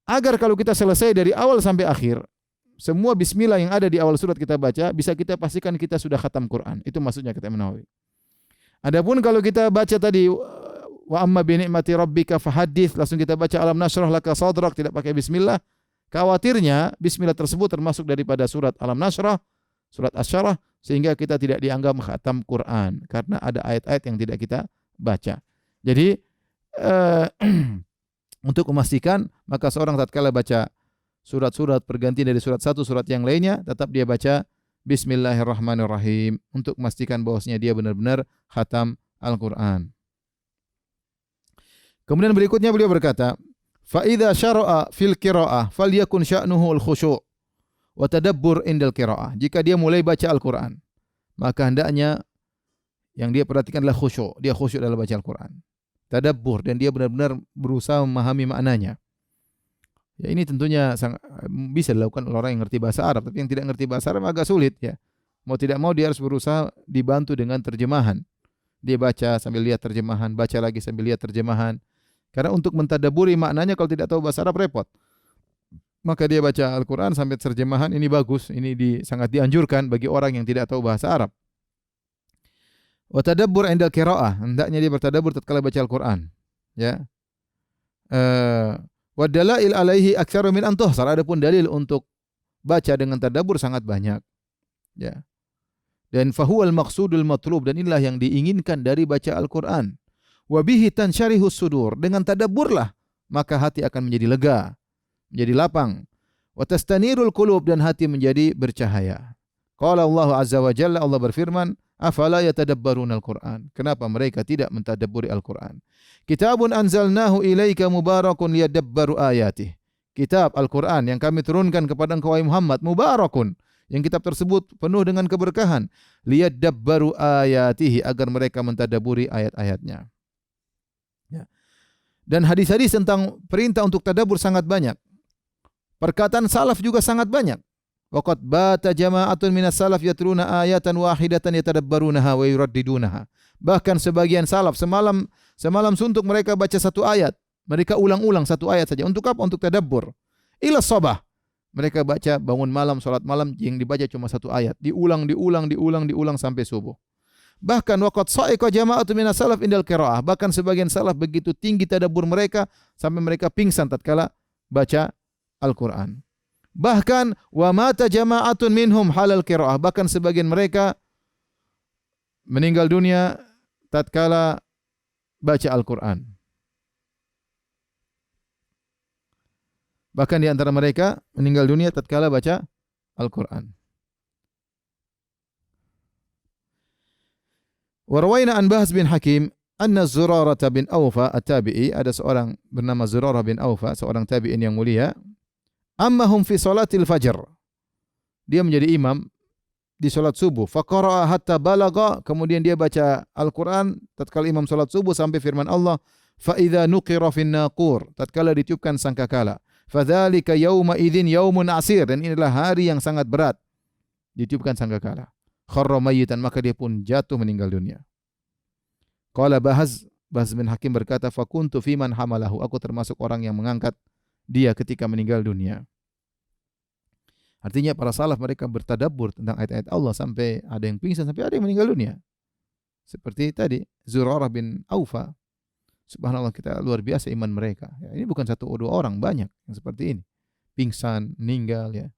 agar kalau kita selesai dari awal sampai akhir, semua bismillah yang ada di awal surat kita baca, bisa kita pastikan kita sudah khatam Quran. Itu maksudnya kata Imam Nawawi. Adapun kalau kita baca tadi wa amma bi ni'mati rabbika fahaddits, langsung kita baca alam nashrah laka sadrak, tidak pakai bismillah, khawatirnya bismillah tersebut termasuk daripada surat alam nashrah, surat asy-syarah, sehingga kita tidak dianggap khatam Quran karena ada ayat-ayat yang tidak kita baca. Jadi untuk memastikan, maka seorang tatkala baca surat-surat pergantian dari surat satu surat yang lainnya, tetap dia baca bismillahirrahmanirrahim untuk memastikan bahwasanya dia benar-benar khatam Al-Qur'an. Kemudian berikutnya beliau berkata, fa idza syara'a fil qira'ah falyakun sya'nuhu al-khusyu' wa tadabbur indal qira'ah. Jika dia mulai baca Al-Qur'an, maka hendaknya yang dia perhatikan adalah khusyuk. Dia khusyuk dalam baca Al-Qur'an. Tadabbur, dan dia benar-benar berusaha memahami maknanya. Ya, ini tentunya bisa dilakukan oleh orang yang ngerti bahasa Arab, tapi yang tidak ngerti bahasa Arab agak sulit ya. Mau tidak mau dia harus berusaha dibantu dengan terjemahan. Dia baca sambil lihat terjemahan, baca lagi sambil lihat terjemahan. Karena untuk mentadaburi maknanya kalau tidak tahu bahasa Arab repot. Maka dia baca Al-Qur'an sampai terjemahan, ini bagus, ini sangat dianjurkan bagi orang yang tidak tahu bahasa Arab. Wa tadabbur indal qiraah, hendaknya dia bertadabbur tatkala baca Al-Qur'an. Ya. Wa dalail alaihi aktsaru min an tuhsar. Adapun dalil untuk baca dengan tadabbur sangat banyak. Ya. Dan fahuwal maqsudul matlub, dan inilah yang diinginkan dari baca Al-Qur'an. Wa bihi tansyarihus sudur, dengan tadabburlah maka hati akan menjadi lega, menjadi lapang. Wa tastanirul qulub, dan hati menjadi bercahaya. Qala Allah azza wa jalla, Allah berfirman, afala yatadabbaruna al-Qur'an. Kenapa mereka tidak mentadabburi Al-Qur'an? Kitabun anzalnahu ilaika mubarakun liyadabbaru ayatih. Kitab Al-Qur'an yang kami turunkan kepada engkau wahai Muhammad, mubarakun. Yang kitab tersebut penuh dengan keberkahan. Liyadabbaru ayatihi, agar mereka mentadabburi ayat-ayatnya. Ya. Dan hadis-hadis tentang perintah untuk tadabbur sangat banyak. Perkataan salaf juga sangat banyak. Waqad bata jama'atun minas salaf yatruna ayatan wahidatan yatadabbarunaha wa yuraddidunaha. Bahkan sebagian salaf semalam suntuk mereka baca satu ayat. Mereka ulang-ulang satu ayat saja. Untuk apa? Untuk tadabbur. Ila sabah. Mereka baca bangun malam, salat malam, yang dibaca cuma satu ayat. Diulang sampai subuh. Bahkan waqad sa'iqa jama'atun minas salaf indal qiraah. Bahkan sebagian salaf begitu tinggi tadabbur mereka sampai mereka pingsan tatkala baca Al-Quran. Bahkan wa mata jama'atun minhum halal qiraah. Bahkan sebagian mereka meninggal dunia tatkala baca Al-Quran. Bahkan di antara mereka meninggal dunia tatkala baca Al-Quran. Wa rawaina an Bahz bin Hakim anna Zurarah bin Awfa at-tabi'i, ada seorang bernama Zurarah bin Awfa, seorang tabi'in yang mulia. Ammahum fi salatil fajr. Dia menjadi imam di salat subuh. Faqara'a hatta balagha, kemudian dia baca Al-Qur'an tatkala imam salat subuh sampai firman Allah, fa idza nuqira fin naqur, tatkala ditiupkan sangkakala. Fadzalika yauma idzin yaumun asir, dan inilah hari yang sangat berat. Ditiupkan sangkakala. Kharra mayyitan, maka dia pun jatuh meninggal dunia. Qala Bahz bin Hakim berkata, fakuntu fiman hamalahu, aku termasuk orang yang mengangkat dia ketika meninggal dunia. Artinya para salaf mereka bertadabbur tentang ayat-ayat Allah sampai ada yang pingsan, sampai ada yang meninggal dunia. Seperti tadi Zurarah bin Awfa. Subhanallah, kita luar biasa iman mereka. Ya, ini bukan satu dua orang, banyak yang seperti ini. Pingsan, meninggal ya.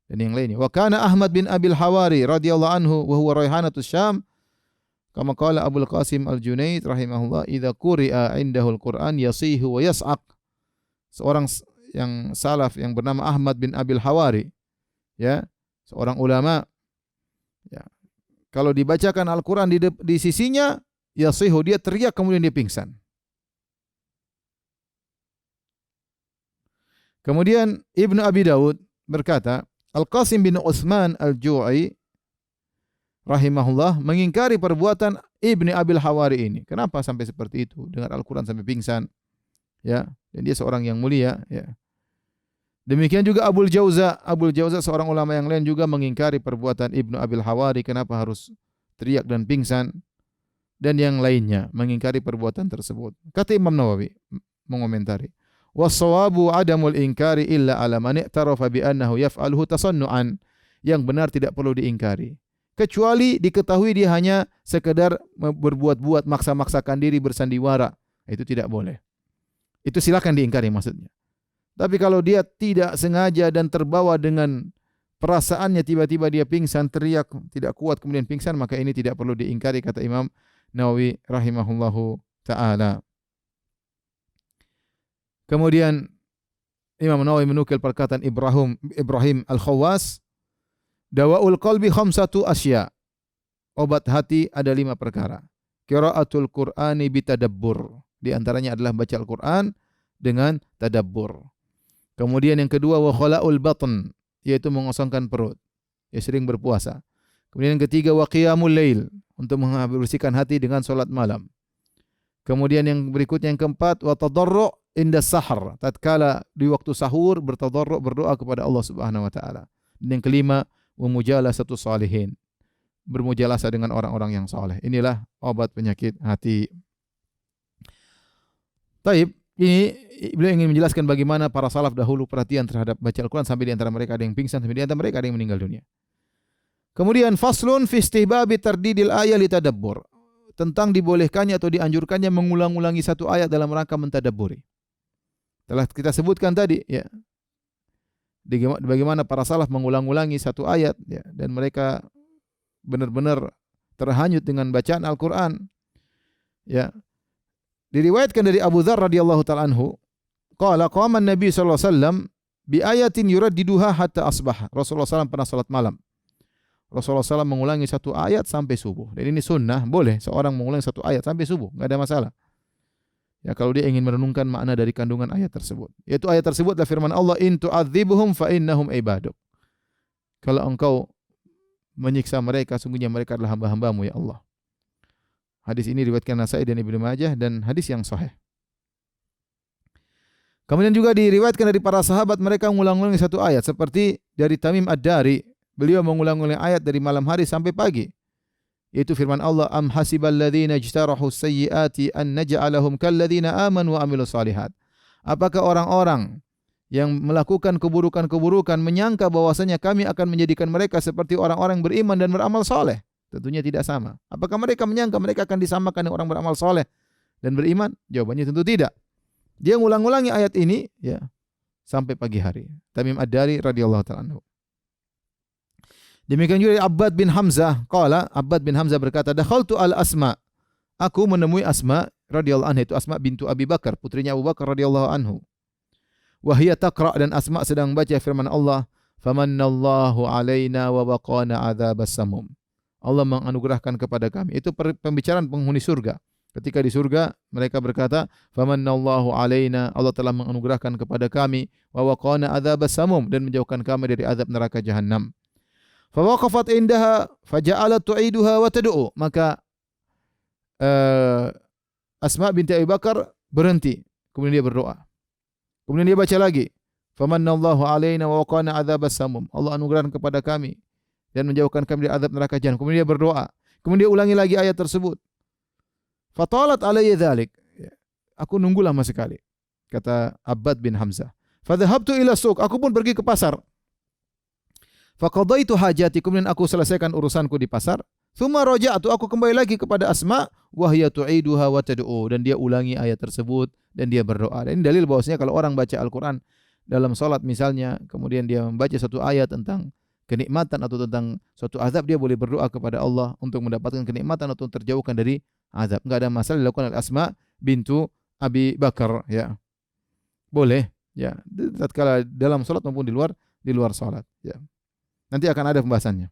Dan yang lainnya. Wa kana Ahmad bin Abil Hawari radhiyallahu anhu wa huwa raihanatus Syam. Kama qala Abul Qasim Al-Junaid rahimahullah, idza quri'a indahu al-Qur'an yasihu wa yas'aq. Seorang yang salaf yang bernama Ahmad bin Abil Hawari, ya, seorang ulama, ya, kalau dibacakan Al-Quran di sisinya, yasihu, dia teriak kemudian dia pingsan. Kemudian Ibnu Abi Daud berkata, Al-Qasim bin Utsman Al-Ju'i rahimahullah mengingkari perbuatan Ibnu Abil Hawari ini. Kenapa sampai seperti itu? Dengar Al-Quran sampai pingsan. Ya, dan dia seorang yang mulia, ya. Demikian juga Abul Jauza seorang ulama yang lain juga mengingkari perbuatan Ibnu Abil Hawari, kenapa harus teriak dan pingsan, dan yang lainnya mengingkari perbuatan tersebut. Kata Imam Nawawi mengomentari, was-shawabu adamul inkari illa ala man i'tarafa bi annahu yaf'aluhu tasannu'an. Yang benar tidak perlu diingkari, kecuali diketahui dia hanya sekedar berbuat-buat, maksa-maksakan diri, bersandiwara. Itu tidak boleh. Itu silakan diingkari maksudnya. Tapi kalau dia tidak sengaja dan terbawa dengan perasaannya, tiba-tiba dia pingsan, teriak, tidak kuat kemudian pingsan, maka ini tidak perlu diingkari, kata Imam Nawawi rahimahullahu ta'ala. Kemudian Imam Nawawi menukil perkataan Ibrahim Al-Khawwas, dawa'ul qalbi khamsatu asya. Obat hati ada 5 perkara. Qiraatul Qur'ani bitadabbur. Di antaranya adalah baca Al-Quran dengan tadabbur. Kemudian yang kedua, wa khala'ul batn, yaitu mengosongkan perut. Ya, sering berpuasa. Kemudian yang ketiga, wa qiyamul lail, untuk membersihkan hati dengan salat malam. Kemudian yang berikutnya yang keempat, wa tadarru' inda sahar, tatkala di waktu sahur bertadarru', berdoa kepada Allah Subhanahu wa taala. Dan yang kelima, wa mujalasatu salihin, bermujalasah dengan orang-orang yang saleh. Inilah obat penyakit hati. Taib, ini beliau ingin menjelaskan bagaimana para salaf dahulu perhatian terhadap baca Al-Quran, sampai di antara mereka ada yang pingsan, sampai di antara mereka ada yang meninggal dunia. Kemudian faslun fi istihbabi tardidil ayat litadabbur, tentang dibolehkannya atau dianjurkannya mengulang-ulangi satu ayat dalam rangka mentadabburi. Telah kita sebutkan tadi, ya, bagaimana para salaf mengulang-ulangi satu ayat, ya, dan mereka benar-benar terhanyut dengan bacaan Al-Quran. Ya. Diriwayatkan dari Abu Dzar radhiyallahu ta'ala anhu, qala qama an-nabi sallallahu alaihi wasallam bi ayatin yuraddiduha hatta asbah. Rasulullah SAW pernah salat malam. Rasulullah SAW mengulangi satu ayat sampai subuh. Dan ini sunnah, boleh seorang mengulangi satu ayat sampai subuh, enggak ada masalah. Ya, kalau dia ingin merenungkan makna dari kandungan ayat tersebut. Yaitu ayat tersebut adalah firman Allah, "In tu'adzibhum fa innahum ibaduk." Kalau engkau menyiksa mereka, sungguhnya mereka adalah hamba-hambamu ya Allah. Hadis ini diriwayatkan Nasa'i dan Ibnu Majah dan hadis yang sahih. Kemudian juga diriwayatkan dari para sahabat mereka mengulang-ulangi satu ayat seperti dari Tamim Ad-Dari. Beliau mengulang-ulangi ayat dari malam hari sampai pagi. Yaitu firman Allah, "Am hasibal ladzina ijtarahu sayyiati an naj'alahum kal ladzina amanu wa amilus shalihat." Apakah orang-orang yang melakukan keburukan-keburukan menyangka bahwasanya kami akan menjadikan mereka seperti orang-orang beriman dan beramal saleh? Tentunya tidak sama. Apakah mereka menyangka mereka akan disamakan dengan orang beramal saleh dan beriman? Jawabannya tentu tidak. Dia ngulang-ulangi ayat ini ya sampai pagi hari. Tamim Ad-Dari radhiyallahu ta'ala anhu. Demikian juga Abbad bin Hamzah, qala Abbad bin Hamzah berkata, "Dakhaltu al-Asma." Aku menemui Asma radhiyallahu anha, itu Asma bintu Abi Bakar, putrinya Abu Bakar radhiyallahu anhu. Wa hiya taqra, dan Asma sedang baca firman Allah, "Famannallahu alaina wa waqana adzabas samum." Allah menganugerahkan kepada kami. Itu pembicaraan penghuni surga. Ketika di surga mereka berkata, "Famannallahu alaina," Allah telah menganugerahkan kepada kami, "wa waqana adzabas samum," dan menjauhkan kami dari azab neraka jahanam. Fawaqafat indaha faja'alat tu'iduha wa tad'u. Maka Asma binti Abi Bakar berhenti, kemudian dia berdoa. Kemudian dia baca lagi, "Famannallahu alaina wa waqana adzabas samum." Allah anugerahkan kepada kami dan menjauhkan kami dari azab neraka jahanam. Kemudian dia berdoa. Kemudian dia ulangi lagi ayat tersebut. Fatalat alayya dzalik. Aku nunggu lama sekali, kata Abbad bin Hamzah. Fadhahabtu ila suq. Aku pun pergi ke pasar. Faqadaitu hajati, kemudian aku selesaikan urusanku di pasar. Tsumma raja'tu, aku kembali lagi kepada Asma, wa hiya tu'iduha wa tad'u, dan dia ulangi ayat tersebut dan dia berdoa. Dan ini dalil bahwasanya kalau orang baca Al-Qur'an dalam salat misalnya, kemudian dia membaca satu ayat tentang kenikmatan atau tentang suatu azab, dia boleh berdoa kepada Allah untuk mendapatkan kenikmatan atau terjauhkan dari azab. Enggak ada masalah dilakukan oleh Asma bintu Abi Bakar ya. Boleh ya, tatkala dalam salat maupun di luar salat ya. Nanti akan ada pembahasannya.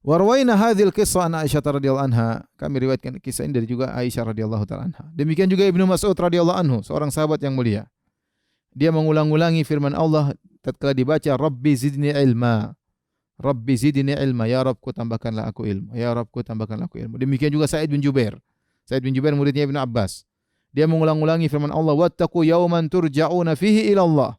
Warwaina hadhil qissah an Aisyah radhiyallahu anha. Kami riwayatkan kisah ini dari juga Aisyah radhiyallahu taala anha. Demikian juga Ibnu Mas'ud radhiyallahu anhu, seorang sahabat yang mulia. Dia mengulang-ulangi firman Allah tatkala dibaca, "Rabbi zidni ilma." Rabbi zidni ilma, ya Rabbku tambahkanlah aku ilmu. Ya Rabbku tambahkanlah aku ilmu. Demikian juga Sa'id bin Jubair. Sa'id bin Jubair muridnya Ibnu Abbas. Dia mengulang-ulangi firman Allah, "Wattaqu yawman turja'una fihi ila Allah."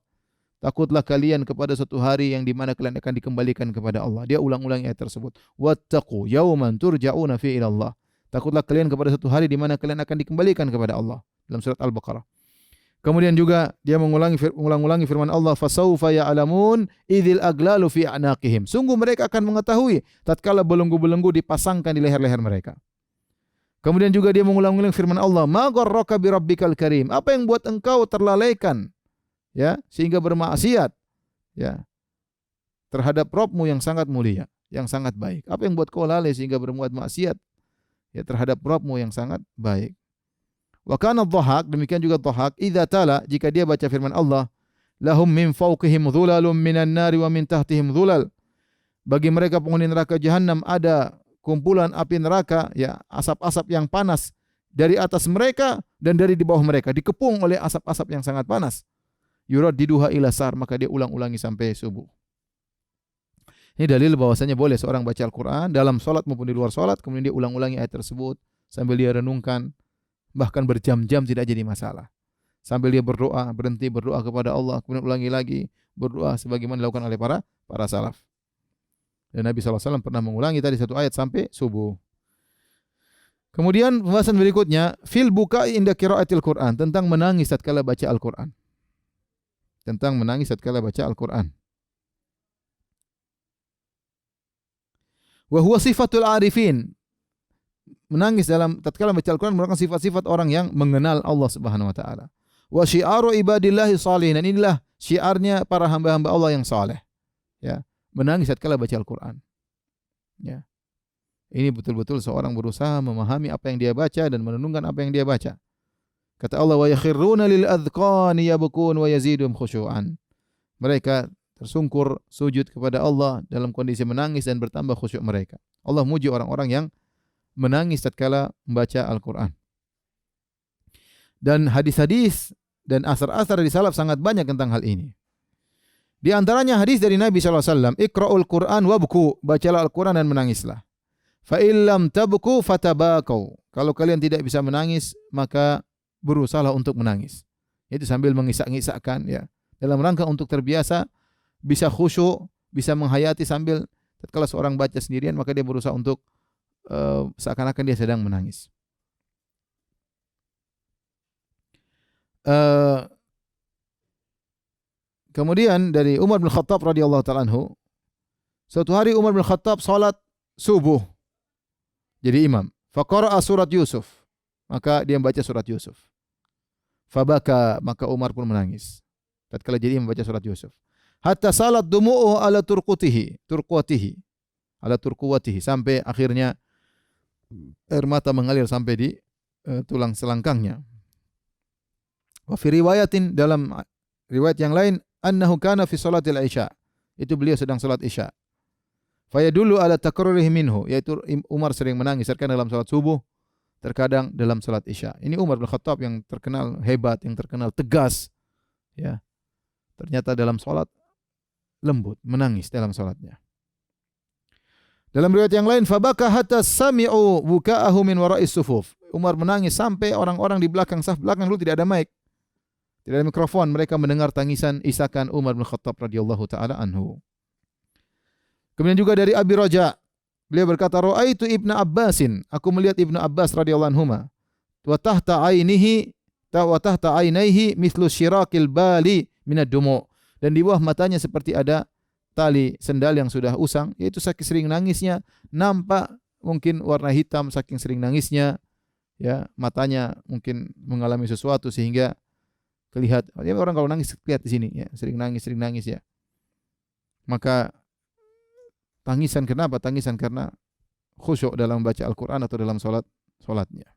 Takutlah kalian kepada suatu hari yang di mana kalian akan dikembalikan kepada Allah. Dia ulang-ulangi ayat tersebut. Wattaqu yawman turja'una fihi ila Allah. Takutlah kalian kepada suatu hari di mana kalian akan dikembalikan kepada Allah. Dalam surat Al-Baqarah. Kemudian juga dia mengulang-ulangi firman Allah, "Fasawfa ya'lamun idzil aglalu fi a'naqihim." Sungguh mereka akan mengetahui tatkala belenggu-belenggu dipasangkan di leher-leher mereka. Kemudian juga dia mengulang-ulangi firman Allah, "Ma gharraka bi rabbikal karim." Apa yang buat engkau terlalaikan ya sehingga bermaksiat ya terhadap Rabbmu yang sangat mulia, yang sangat baik. Apa yang buat kau lalai sehingga berbuat maksiat ya terhadap Rabbmu yang sangat baik. Wa kana dhahak, demikian juga dhahak, idza tala, jika dia baca firman Allah, "Lahum min fawqihim dhulalun minan nari wa min tahtihim dhulal." Bagi mereka penghuni neraka jahanam ada kumpulan api neraka ya, asap-asap yang panas dari atas mereka dan dari di bawah mereka, dikepung oleh asap-asap yang sangat panas. Yuraddiduha ila sar, maka dia ulang-ulangi sampai subuh. Ini dalil bahwasanya boleh seorang baca Al-Qur'an dalam salat maupun di luar salat, kemudian dia ulang-ulangi ayat tersebut sambil dia renungkan, bahkan berjam-jam tidak jadi masalah. Sambil dia berdoa, berhenti berdoa kepada Allah, kemudian ulangi lagi berdoa sebagaimana dilakukan oleh para salaf. Dan Nabi SAW pernah mengulangi tadi satu ayat sampai subuh. Kemudian pembahasan berikutnya, fil bukai inda qiraatil Qur'an, tentang menangis tatkala baca Al-Qur'an. Tentang menangis tatkala baca Al-Qur'an. Wa huwa sifatul arifin. Menangis dalam tatkala baca Al-Qur'an merupakan sifat-sifat orang yang mengenal Allah Subhanahu wa taala. Wa syi'aru ibadillahi shalihin, dan inilah syiarnya para hamba-hamba Allah yang saleh. Ya, menangis tatkala baca Al-Qur'an. Ya. Ini betul-betul seorang berusaha memahami apa yang dia baca dan merenungkan apa yang dia baca. Kata Allah, "Wa yakhruna lil adqani yabkun wa yazidum khusyu'an." Mereka tersungkur sujud kepada Allah dalam kondisi menangis dan bertambah khusyuk mereka. Allah muji orang-orang yang menangis tatkala membaca Al-Qur'an. Dan hadis-hadis dan asar-asar dari salaf sangat banyak tentang hal ini. Di antaranya hadis dari Nabi SAW, Iqra'ul Qur'an wabku, bacalah Al-Quran dan menangislah. Fa illam tabku fatabakau. Kalau kalian tidak bisa menangis, maka berusahalah untuk menangis. Itu sambil mengisak-ngisakkan, ya. Dalam rangka untuk terbiasa, bisa khusyuk, bisa menghayati sambil tatkala seorang baca sendirian, maka dia berusaha untuk seakan-akan dia sedang menangis. Kemudian dari Umar bin Khattab radhiyallahu taala anhu, suatu hari Umar bin Khattab salat subuh jadi imam. Faqara'a surat Yusuf. Maka dia membaca surat Yusuf. Fabaka, maka Umar pun menangis tatkala jadi imam membaca surat Yusuf. Hatta salat dumu'uhu ala turquwatihi, sampai akhirnya air mata mengalir sampai di tulang selangkangnya. Wa fi riwayatin, dalam riwayat yang lain, annahu kana fi salatil isya. Itu beliau sedang salat isya. Fayadullu ala takrurihi minhu, yaitu Umar sering menangis terkadang dalam salat subuh, terkadang dalam salat isya. Ini Umar bin Khattab yang terkenal hebat, yang terkenal tegas, ya. Ternyata dalam salat lembut, menangis dalam salatnya. Dalam riwayat yang lain, fabaka hatta sami'u buka'ahu min wara'is sufuf. Umar menangis sampai orang-orang di belakang, saf belakang dulu tidak ada mic, tidak ada mikrofon, mereka mendengar tangisan isakan Umar bin Khattab radhiyallahu taala anhu. Kemudian juga dari Abi Raja, beliau berkata, "Ra'aitu Ibnu Abbasin, aku melihat Ibnu Abbas radhiyallahu anhuma, wa tahta ainaihi mithlu syirakil bali minad dumu." Dan di bawah matanya seperti ada tali sendal yang sudah usang, yaitu saking sering nangisnya, nampak mungkin warna hitam saking sering nangisnya, ya, matanya mungkin mengalami sesuatu sehingga kelihatan. Ya, orang kalau nangis lihat di sini, ya, sering nangis ya. Maka tangisan, kenapa? Tangisan karena khusyuk dalam baca Al-Quran atau dalam salatnya.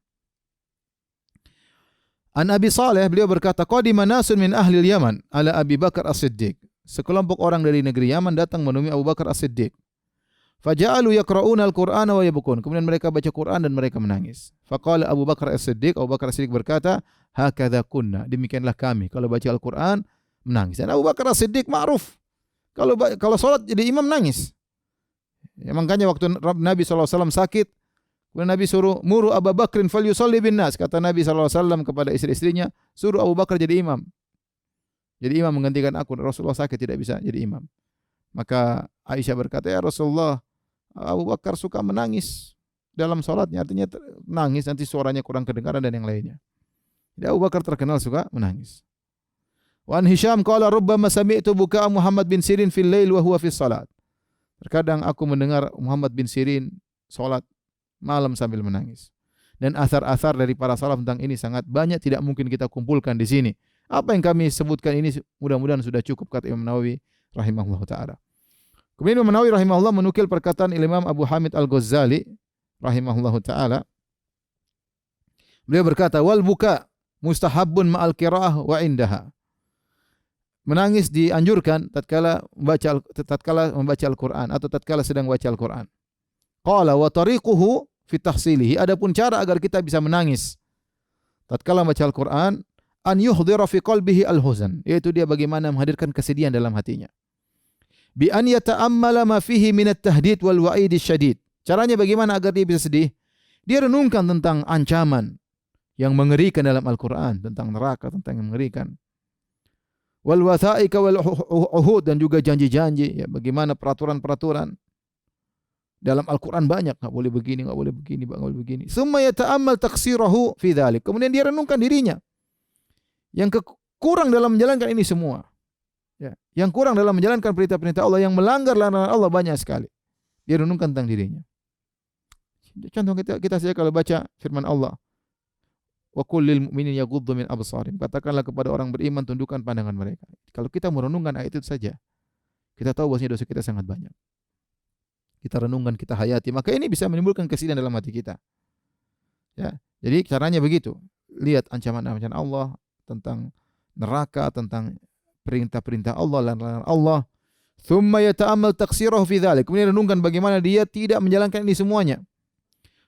An Abi Saleh, beliau berkata, qadima nasun min ahli Yaman ala Abi Bakar As-Siddiq. Sekelompok orang dari negeri Yaman datang menemui Abu Bakar As-Siddiq. Faja'alu yaqra'una al-Qur'ana wa yabkun. Kemudian mereka baca Quran dan mereka menangis. Faqala Abu Bakar As-Siddiq, Abu Bakar As-Siddiq berkata, hakadha kunna, demikianlah kami kalau baca Al-Quran menangis. Dan Abu Bakar As-Siddiq ma'ruf, kalau salat jadi imam nangis. Ya, makanya waktu Nabi SAW sakit, kemudian Nabi suruh muru Abu Bakrin falyusalli bin nas. Kata Nabi SAW kepada istri-istrinya, suruh Abu Bakar jadi imam. Jadi imam menggantikan aku. Rasulullah sakit tidak bisa jadi imam. Maka Aisyah berkata, ya Rasulullah, Abu Bakar suka menangis dalam salatnya, artinya nangis nanti suaranya kurang kedengaran dan yang lainnya. Jadi Abu Bakar terkenal suka menangis. Wa an Hisham qala rubbama sami'tu buka Muhammad bin Sirin fil lail wa huwa fis salat. Terkadang aku mendengar Muhammad bin Sirin salat malam sambil menangis. Dan asar-asar dari para salaf tentang ini sangat banyak, tidak mungkin kita kumpulkan di sini. Apa yang kami sebutkan ini mudah-mudahan sudah cukup, kata Imam Nawawi rahimahullah taala. Kemudian Imam Nawawi rahimahullah menukil perkataan Imam Abu Hamid Al-Ghazali rahimahullah taala. Beliau berkata, wal buka mustahabbun ma'al qiraah wa indaha. Menangis dianjurkan tatkala membaca Al-Qur'an atau tatkala sedang baca Al-Qur'an. Qala wa tariquhu fi tahsilihi, adapun cara agar kita bisa menangis tatkala membaca Al-Qur'an, an yuhdhira fi qalbihi al-huzn, yaitu dia bagaimana menghadirkan kesedihan dalam hatinya. Bi an yata'ammala ma fihi min at-tahdid wal wa'id syadid. Caranya bagaimana agar dia bisa sedih? Dia renungkan tentang ancaman yang mengerikan dalam Al-Qur'an, tentang neraka, tentang yang mengerikan. Wal wathaika wal uhud, dan juga janji-janji, ya, bagaimana peraturan-peraturan dalam Al-Quran banyak, enggak boleh begini, enggak boleh begini, enggak boleh begini. Summa yata'ammal taqsirahu fi dzalik. Kemudian dia renungkan dirinya yang kurang dalam menjalankan ini semua. Ya, yang kurang dalam menjalankan perintah-perintah Allah, yang melanggar larangan Allah banyak sekali. Dia renungkan tentang dirinya. Contoh kita saja kalau baca firman Allah, wa qul lil mu'minin yaghuddu min absarihim. Katakanlah kepada orang beriman, tundukkan pandangan mereka. Kalau kita merenungkan ayat itu saja, kita tahu bahwasanya dosa kita sangat banyak. Kita renungkan, kita hayati, maka ini bisa menimbulkan kesedihan dalam hati kita. Ya, jadi caranya begitu. Lihat ancaman-ancaman Allah tentang neraka, tentang perintah-perintah Allah, larangan Allah. Thumma yata'ammal taqsirahu fi dzalik. Kemudian renungkan bagaimana dia tidak menjalankan ini semuanya.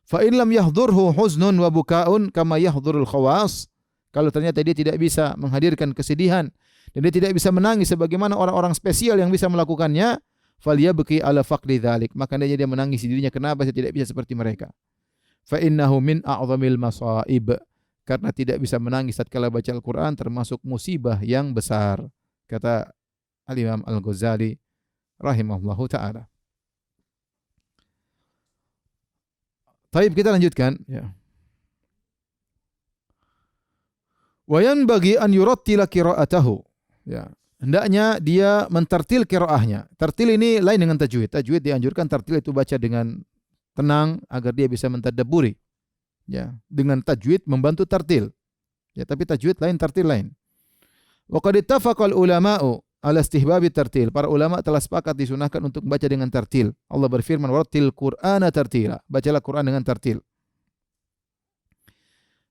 Fa in lam yahdurhu huznun wa bukaun kama yahdurul khawas. Kalau ternyata dia tidak bisa menghadirkan kesedihan dan dia tidak bisa menangis sebagaimana orang-orang spesial yang bisa melakukannya, falyabki ala faqdi dzalik. Maka dia menangis dirinya, kenapa saya tidak bisa seperti mereka? Fa innahu min a'zamil masaib. Karena tidak bisa menangis tatkala baca Al-Qur'an termasuk musibah yang besar. Kata Al-Imam Al-Ghazali rahimahullahu taala. Baik, kita lanjutkan ya. Wa yanbaghi an yurattila qira'atahu. Ya. Hendaknya dia mentartil qiraahnya. Tartil ini lain dengan tajwid. Tajwid dianjurkan, tartil itu baca dengan tenang agar dia bisa mentadabburi. Ya, dengan tajwid membantu tartil. Ya, tapi tajwid lain, tartil lain. Wa qad ittafaqal ulama'u ala istihbabi tartil. Para ulama telah sepakat disunahkan untuk membaca dengan tartil. Allah berfirman, "Warattil Qur'ana tartila." Bacalah Quran dengan tartil.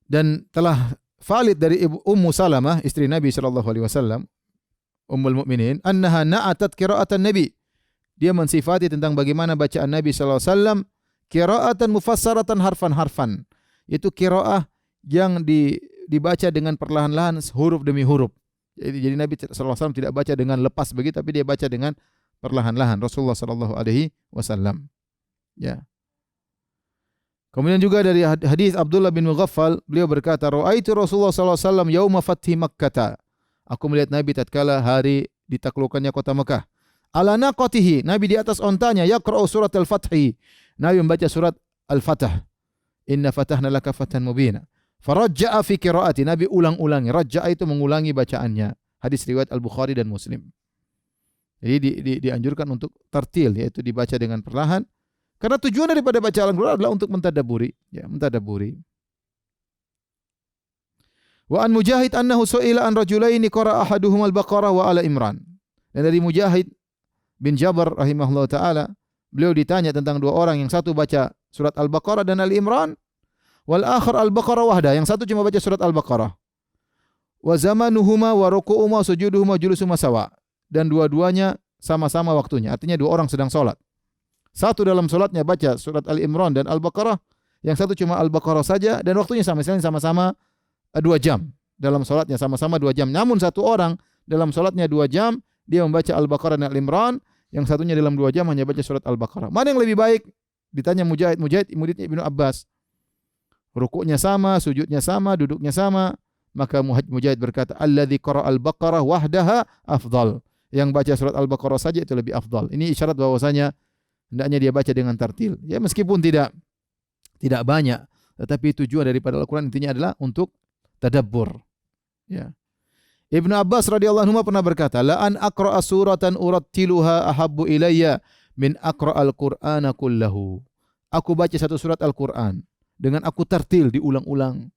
Dan telah valid dari Ummu Salamah, istri Nabi sallallahu alaihi wasallam, Ummul Mukminin, annaha na'atat qira'atan Nabi. Dia mensifati tentang bagaimana bacaan Nabi sallallahu alaihi wasallam, qira'atan mufassaratan harfan-harfan. Itu qiraah yang dibaca dengan perlahan-lahan, huruf demi huruf. Jadi Nabi SAW tidak baca dengan lepas begitu, tapi dia baca dengan perlahan-lahan. Rasulullah SAW. Ya. Kemudian juga dari hadis Abdullah bin Mughaffal, beliau berkata, "Ra'aitu Rasulullah SAW yauma fathi Makkah." Aku melihat Nabi tatkala hari ditaklukkannya kota Mekah. Ala naqatihi, Nabi di atas ontanya, yaqra'u surat Al-Fathi. Nabi membaca surat Al-Fatah. Inna fatahna laka fathan mubina. Farajja'a fi qiraati, Nabi ulang-ulangi. Rajja'a itu mengulangi bacaannya. Hadis riwayat Al-Bukhari dan Muslim. Jadi dianjurkan untuk tartil, yaitu dibaca dengan perlahan. Karena tujuan daripada baca Al-Quran adalah untuk mentadabburi, ya, mentadabburi. Wa an Mujahid annahu su'ila an rajulaini qara'a ahaduhuma Al-Baqarah wa Ala Imran. Dan dari Mujahid bin Jabr rahimahullah taala, beliau ditanya tentang dua orang, yang satu baca surat Al-Baqarah dan Ali Imran, wal akhar Al-Baqarah wahda, yang satu cuma baca surat Al-Baqarah. Wa zamanuhuma wa ruku'uhuma wa sujuduhuma julusuhuma sawa. Dan dua-duanya sama-sama waktunya. Artinya dua orang sedang salat. Satu dalam salatnya baca surat Al-Imran dan Al-Baqarah, yang satu cuma Al-Baqarah saja dan waktunya sama-sama 2 jam. Dalam salatnya sama-sama 2 jam. Namun satu orang dalam salatnya 2 jam dia membaca Al-Baqarah dan Al-Imran, yang satunya dalam 2 jam hanya baca surat Al-Baqarah. Mana yang lebih baik? Ditanya Mujahid, muridnya Ibnu Abbas. Rukuknya sama, sujudnya sama, duduknya sama. Maka Mujahid berkata, alladzi qara'a al-Baqarah wahdaha afdal. Yang baca surat Al-Baqarah saja itu lebih afdal. Ini isyarat bahwasanya hendaknya dia baca dengan tartil. Ya, meskipun tidak banyak, tetapi tujuan daripada Al-Quran intinya adalah untuk tadabbur. Ya. Ibnu Abbas radhiyallahu anhu pernah berkata, la an aqra'a suratan urattiluha ahabbu ilayya min aqra'al Qur'ana kullahu. Aku baca satu surat Al-Quran dengan aku tartil, diulang-ulang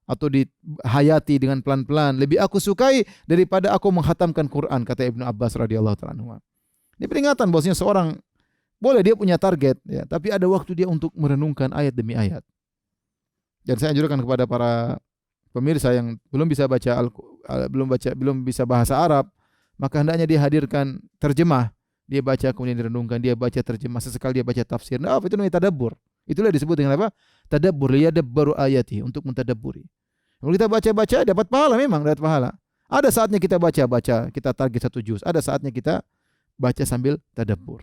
atau dihayati dengan pelan-pelan, lebih aku sukai daripada aku menghatamkan Quran, kata Ibnu Abbas radhiyallahu ta'ala anhu. Ini peringatan bahwasanya seorang boleh dia punya target, ya, tapi ada waktu dia untuk merenungkan ayat demi ayat. Dan saya anjurkan kepada para pemirsa yang belum bisa bahasa Arab, maka hendaknya dia hadirkan terjemah. Dia baca kemudian direnungkan, dia baca terjemah, sesekali dia baca tafsir. Nah, itu namanya tadabbur. Itulah disebut dengan apa? Tadabbur, liyadabbaru ayati, untuk mentadabburi. Kalau kita baca-baca dapat pahala, memang dapat pahala. Ada saatnya kita baca-baca, kita target 1 juz. Ada saatnya kita baca sambil tadabbur.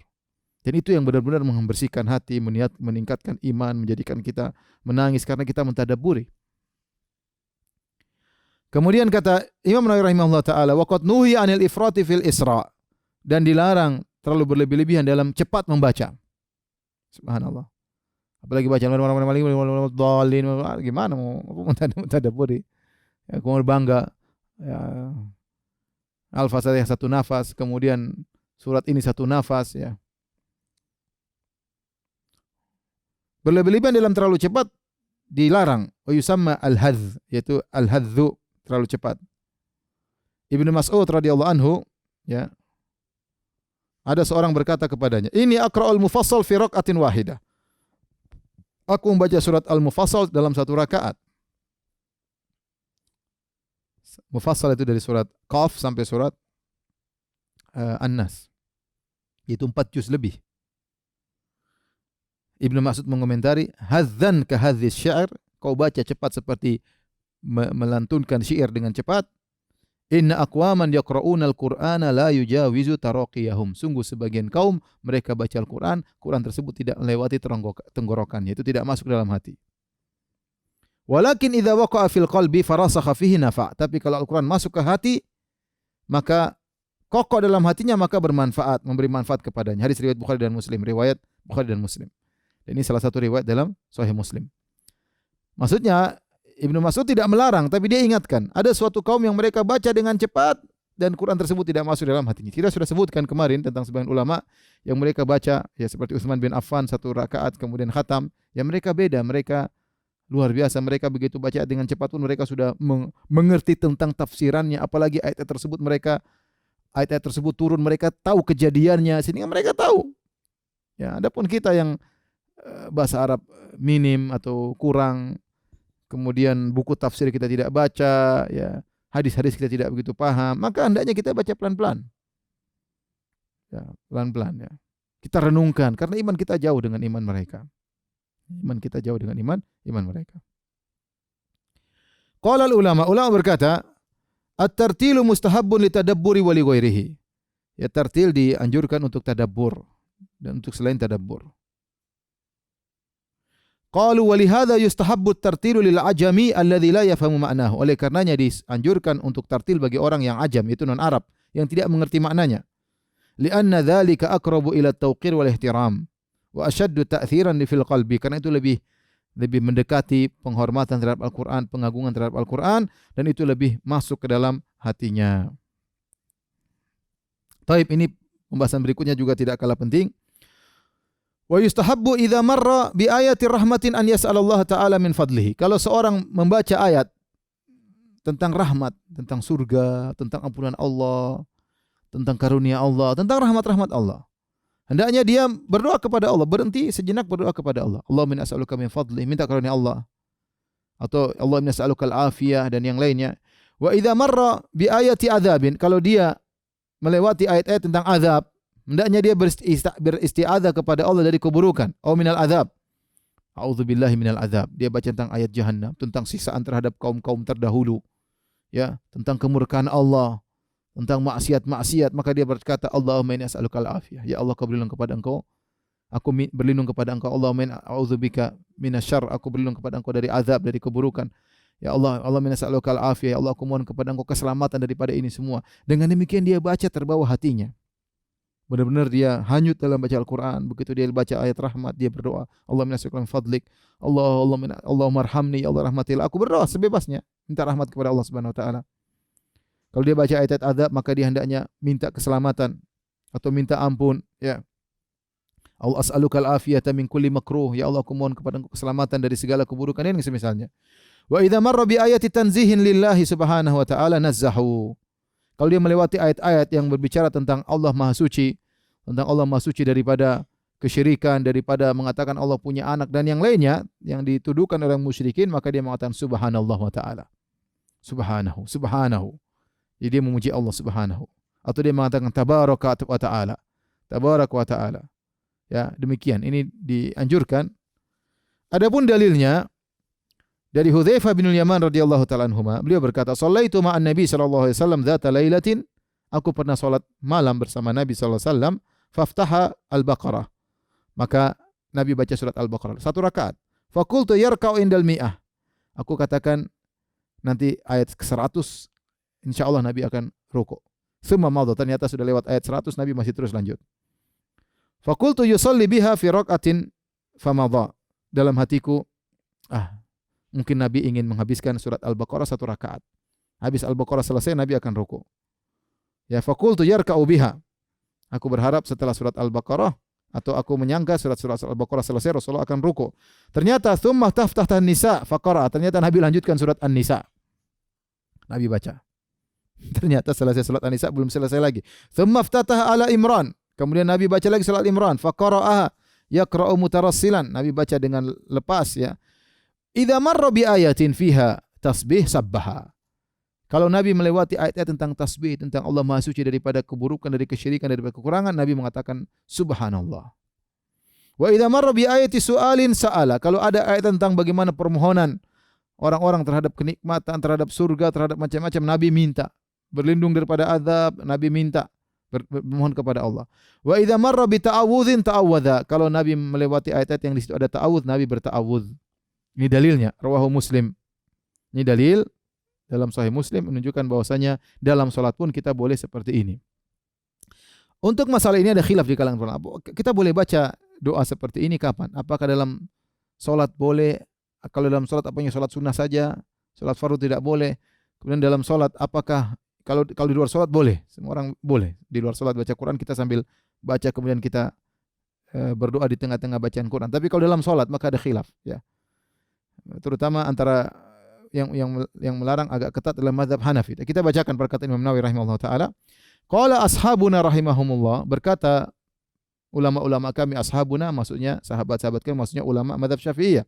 Dan itu yang benar-benar membersihkan hati, meningkatkan iman, menjadikan kita menangis karena kita mentadabburi. Kemudian kata Imam Nawawi rahimahullah taala, waqad nuhi 'anil ifrati fil isra, dan dilarang terlalu berlebih-lebihan dalam cepat membaca. Subhanallah. Apalagi baca gimana mau mentadabburi? Ya, kemudian bangga. Ya, Al-Fatihah 1 nafas, kemudian surat ini 1 nafas, ya. Berlebih-lebihan dalam terlalu cepat dilarang. Wa yusamma al-hadz, yaitu al-hadzu, terlalu cepat. Ibnu Mas'ud radhiyallahu anhu, ya, ada seorang berkata kepadanya, ini aqra'ul mufassal fi raq'atin wahidah. Aku membaca surat Al-Mufassal dalam 1 rakaat. Mufassal itu dari surat Qaf sampai surat An-Nas. Yaitu 4 juz lebih. Ibnu Mas'ud mengomentari, hadzan ka hadzis syair, kau baca cepat seperti melantunkan syair dengan cepat. Inna aqwaman yaqra'una al-Qur'ana la yujawizu taraqiyahum. Sungguh sebagian kaum mereka baca Al-Qur'an, Quran tersebut tidak melewati tenggorokannya, itu tidak masuk dalam hati. Walakin idza waqa'a fil qalbi farasakha fihi nafa'. Tapi kalau Al-Qur'an masuk ke hati, maka kokoh dalam hatinya, maka bermanfaat, memberi manfaat kepadanya. Hadis riwayat Bukhari dan Muslim, riwayat Bukhari dan Muslim. Dan ini salah satu riwayat dalam Sahih Muslim. Maksudnya Ibnu Mas'ud tidak melarang, tapi dia ingatkan, ada suatu kaum yang mereka baca dengan cepat dan Quran tersebut tidak masuk dalam hatinya. Kita sudah sebutkan kemarin tentang sebagian ulama yang mereka baca ya seperti Utsman bin Affan 1 rakaat kemudian khatam, ya mereka beda, mereka luar biasa, mereka begitu baca dengan cepat pun mereka sudah mengerti tentang tafsirannya, apalagi ayat-ayat tersebut ayat-ayat tersebut turun, mereka tahu kejadiannya sehingga mereka tahu. Ya, adapun kita yang bahasa Arab minim atau kurang, kemudian buku tafsir kita tidak baca, ya, hadis-hadis kita tidak begitu paham, maka hendaknya kita baca pelan-pelan. Ya, pelan-pelan ya. Kita renungkan karena iman kita jauh dengan iman mereka. Iman kita jauh dengan iman mereka. Qala ulama berkata, at-tartilu mustahabbun litadabburi wa li ghairihi. Ya, tartil dianjurkan untuk tadabbur dan untuk selain tadabbur. Qalu wa lihadza yustahabbu at-tartilu lil ajami alladzi la yafhamu ma'nahu. Oleh karenanya dianjurkan untuk tartil bagi orang yang ajam, yaitu non Arab, yang tidak mengerti maknanya. Lianna dzalika aqrabu ila at-tawqir wal ihtiram wa ashaddu ta'thiran fil qalbi. Karena itu lebih mendekati penghormatan terhadap Al-Qur'an, pengagungan terhadap Al-Qur'an, dan itu lebih masuk ke dalam hatinya. Taib, ini pembahasan berikutnya juga tidak kalah penting. Wa yustahabbu idza marra bi ayati rahmatin an yas'alallah ta'ala min fadlihi. Kalau seorang membaca ayat tentang rahmat, tentang surga, tentang ampunan Allah, tentang karunia Allah, tentang rahmat-rahmat Allah, hendaknya dia berdoa kepada Allah, berhenti sejenak berdoa kepada Allah. Allahumma inni as'aluka min fadlihi, minta karunia Allah. Atau Allahumma inni as'aluka al-afiyah dan yang lainnya. Wa idza marra bi ayati adzabin, kalau dia melewati ayat-ayat tentang azab, hendaknya dia beristi'adzah kepada Allah dari keburukan. Au minal azab. A'udzubillahi minal azab. Dia baca tentang ayat Jahannam, tentang siksaan terhadap kaum-kaum terdahulu. Ya, tentang kemurkaan Allah, tentang maksiat-maksiat, maka dia berkata, Allahumma inni as'aluka al-afiyah. Ya Allah, aku berlindung kepada Engkau. Aku berlindung kepada Engkau. Allahumma inni a'udzubika minasyarr. Aku berlindung kepada Engkau dari azab, dari keburukan. Ya Allah, Allahumma inni as'aluka al-afiyah. Ya Allah, aku mohon kepada Engkau keselamatan daripada ini semua. Dengan demikian dia baca terbawa hatinya. Benar-benar dia hanyut dalam baca Al-Quran. Begitu dia baca ayat rahmat, dia berdoa, Allahumma nas'aluka min fadlik, Allahumma arhamni, ya Allah rahmatilah. Aku berdoa sebebasnya, minta rahmat kepada Allah Subhanahu wa taala. Kalau dia baca ayat-ayat azab, maka dia hendaknya minta keselamatan atau minta ampun, ya. Allah as'aluka al-afiyata min kulli makruh. Ya Allah, aku mohon kepada Engkau keselamatan dari segala keburukan ini semisalnya. Wa idza marra bi ayati tanzihin lillahi subhanahu wa ta'ala nazzahu. Kalau dia melewati ayat-ayat yang berbicara tentang Allah Maha Suci, tentang Allah Maha Suci daripada kesyirikan, daripada mengatakan Allah punya anak dan yang lainnya yang dituduhkan orang musyrikin, maka dia mengatakan subhanallah wa ta'ala. Subhanahu. Jadi dia memuji Allah Subhanahu. Atau dia mengatakan tabaraka wa ta'ala. Tabaraka wa ta'ala. Ya, demikian. Ini dianjurkan. Adapun dalilnya dari Hudzaifah bin Yaman radhiyallahu taala anhuma, beliau berkata, "Shallaitu ma'an Nabi sallallahu alaihi wasallam dzata lailatin." Aku pernah salat malam bersama Nabi sallallahu alaihi wasallam, faftaha al-Baqarah. Maka Nabi baca surat Al-Baqarah 1 rakaat. Faqultu yarka'u indal mi'ah. Aku katakan nanti ayat ke-100 insyaallah Nabi akan rukuk. Tsumma madha, ternyata sudah lewat ayat 100, Nabi masih terus lanjut. Faqultu yusalli biha fi raq'atin famadha. Dalam hatiku, mungkin Nabi ingin menghabiskan surat Al-Baqarah 1 rakaat. Habis Al-Baqarah selesai, Nabi akan rukuk. Ya, faqultu yarka'u biha. Aku berharap setelah surat Al-Baqarah, atau aku menyangka surat Al-Baqarah selesai, Rasulullah akan rukuk. Ternyata tsumma taftah an-nisa faqara. Ternyata Nabi lanjutkan surat An-Nisa. Nabi baca. Ternyata selesai surat An-Nisa belum selesai lagi. Tsumma ftataha ala Imran. Kemudian Nabi baca lagi surat Imran, faqara'aha yaqra'u mutarassilan. Nabi baca dengan lepas, ya. Idza marra bi ayatin fiha tasbih sabbaha. Kalau Nabi melewati ayat-ayat tentang tasbih, tentang Allah Maha Suci daripada keburukan, dari kesyirikan, daripada kekurangan, Nabi mengatakan subhanallah. Wa idza marra bi ayati su'alin sa'ala. Kalau ada ayat tentang bagaimana permohonan orang-orang terhadap kenikmatan, terhadap surga, terhadap macam-macam, Nabi minta berlindung daripada azab, Nabi minta memohon kepada Allah. Wa idza marra bi ta'awudzin ta'awwadza. Kalau Nabi melewati ayat-ayat yang di situ ada ta'awudz, Nabi berta'awudz. Ini dalilnya, rawahu Muslim. Ini dalil dalam Sahih Muslim menunjukkan bahwasanya dalam salat pun kita boleh seperti ini. Untuk masalah ini ada khilaf di kalangan ulama. Kita boleh baca doa seperti ini kapan? Apakah dalam salat boleh? Kalau dalam salat apanya salat sunnah saja, salat fardu tidak boleh. Kemudian dalam salat apakah kalau di luar salat boleh? Semua orang boleh. Di luar salat baca Quran kita sambil baca kemudian kita berdoa di tengah-tengah bacaan Quran. Tapi kalau dalam salat maka ada khilaf, ya. Terutama antara yang melarang agak ketat dalam mazhab Hanafi. Kita bacakan perkataan Imam Nawawi rahimahullah taala. Qala ashabuna rahimahumullah, berkata ulama-ulama kami, ashabuna maksudnya sahabat-sahabat kami, maksudnya ulama mazhab Syafi'iyah.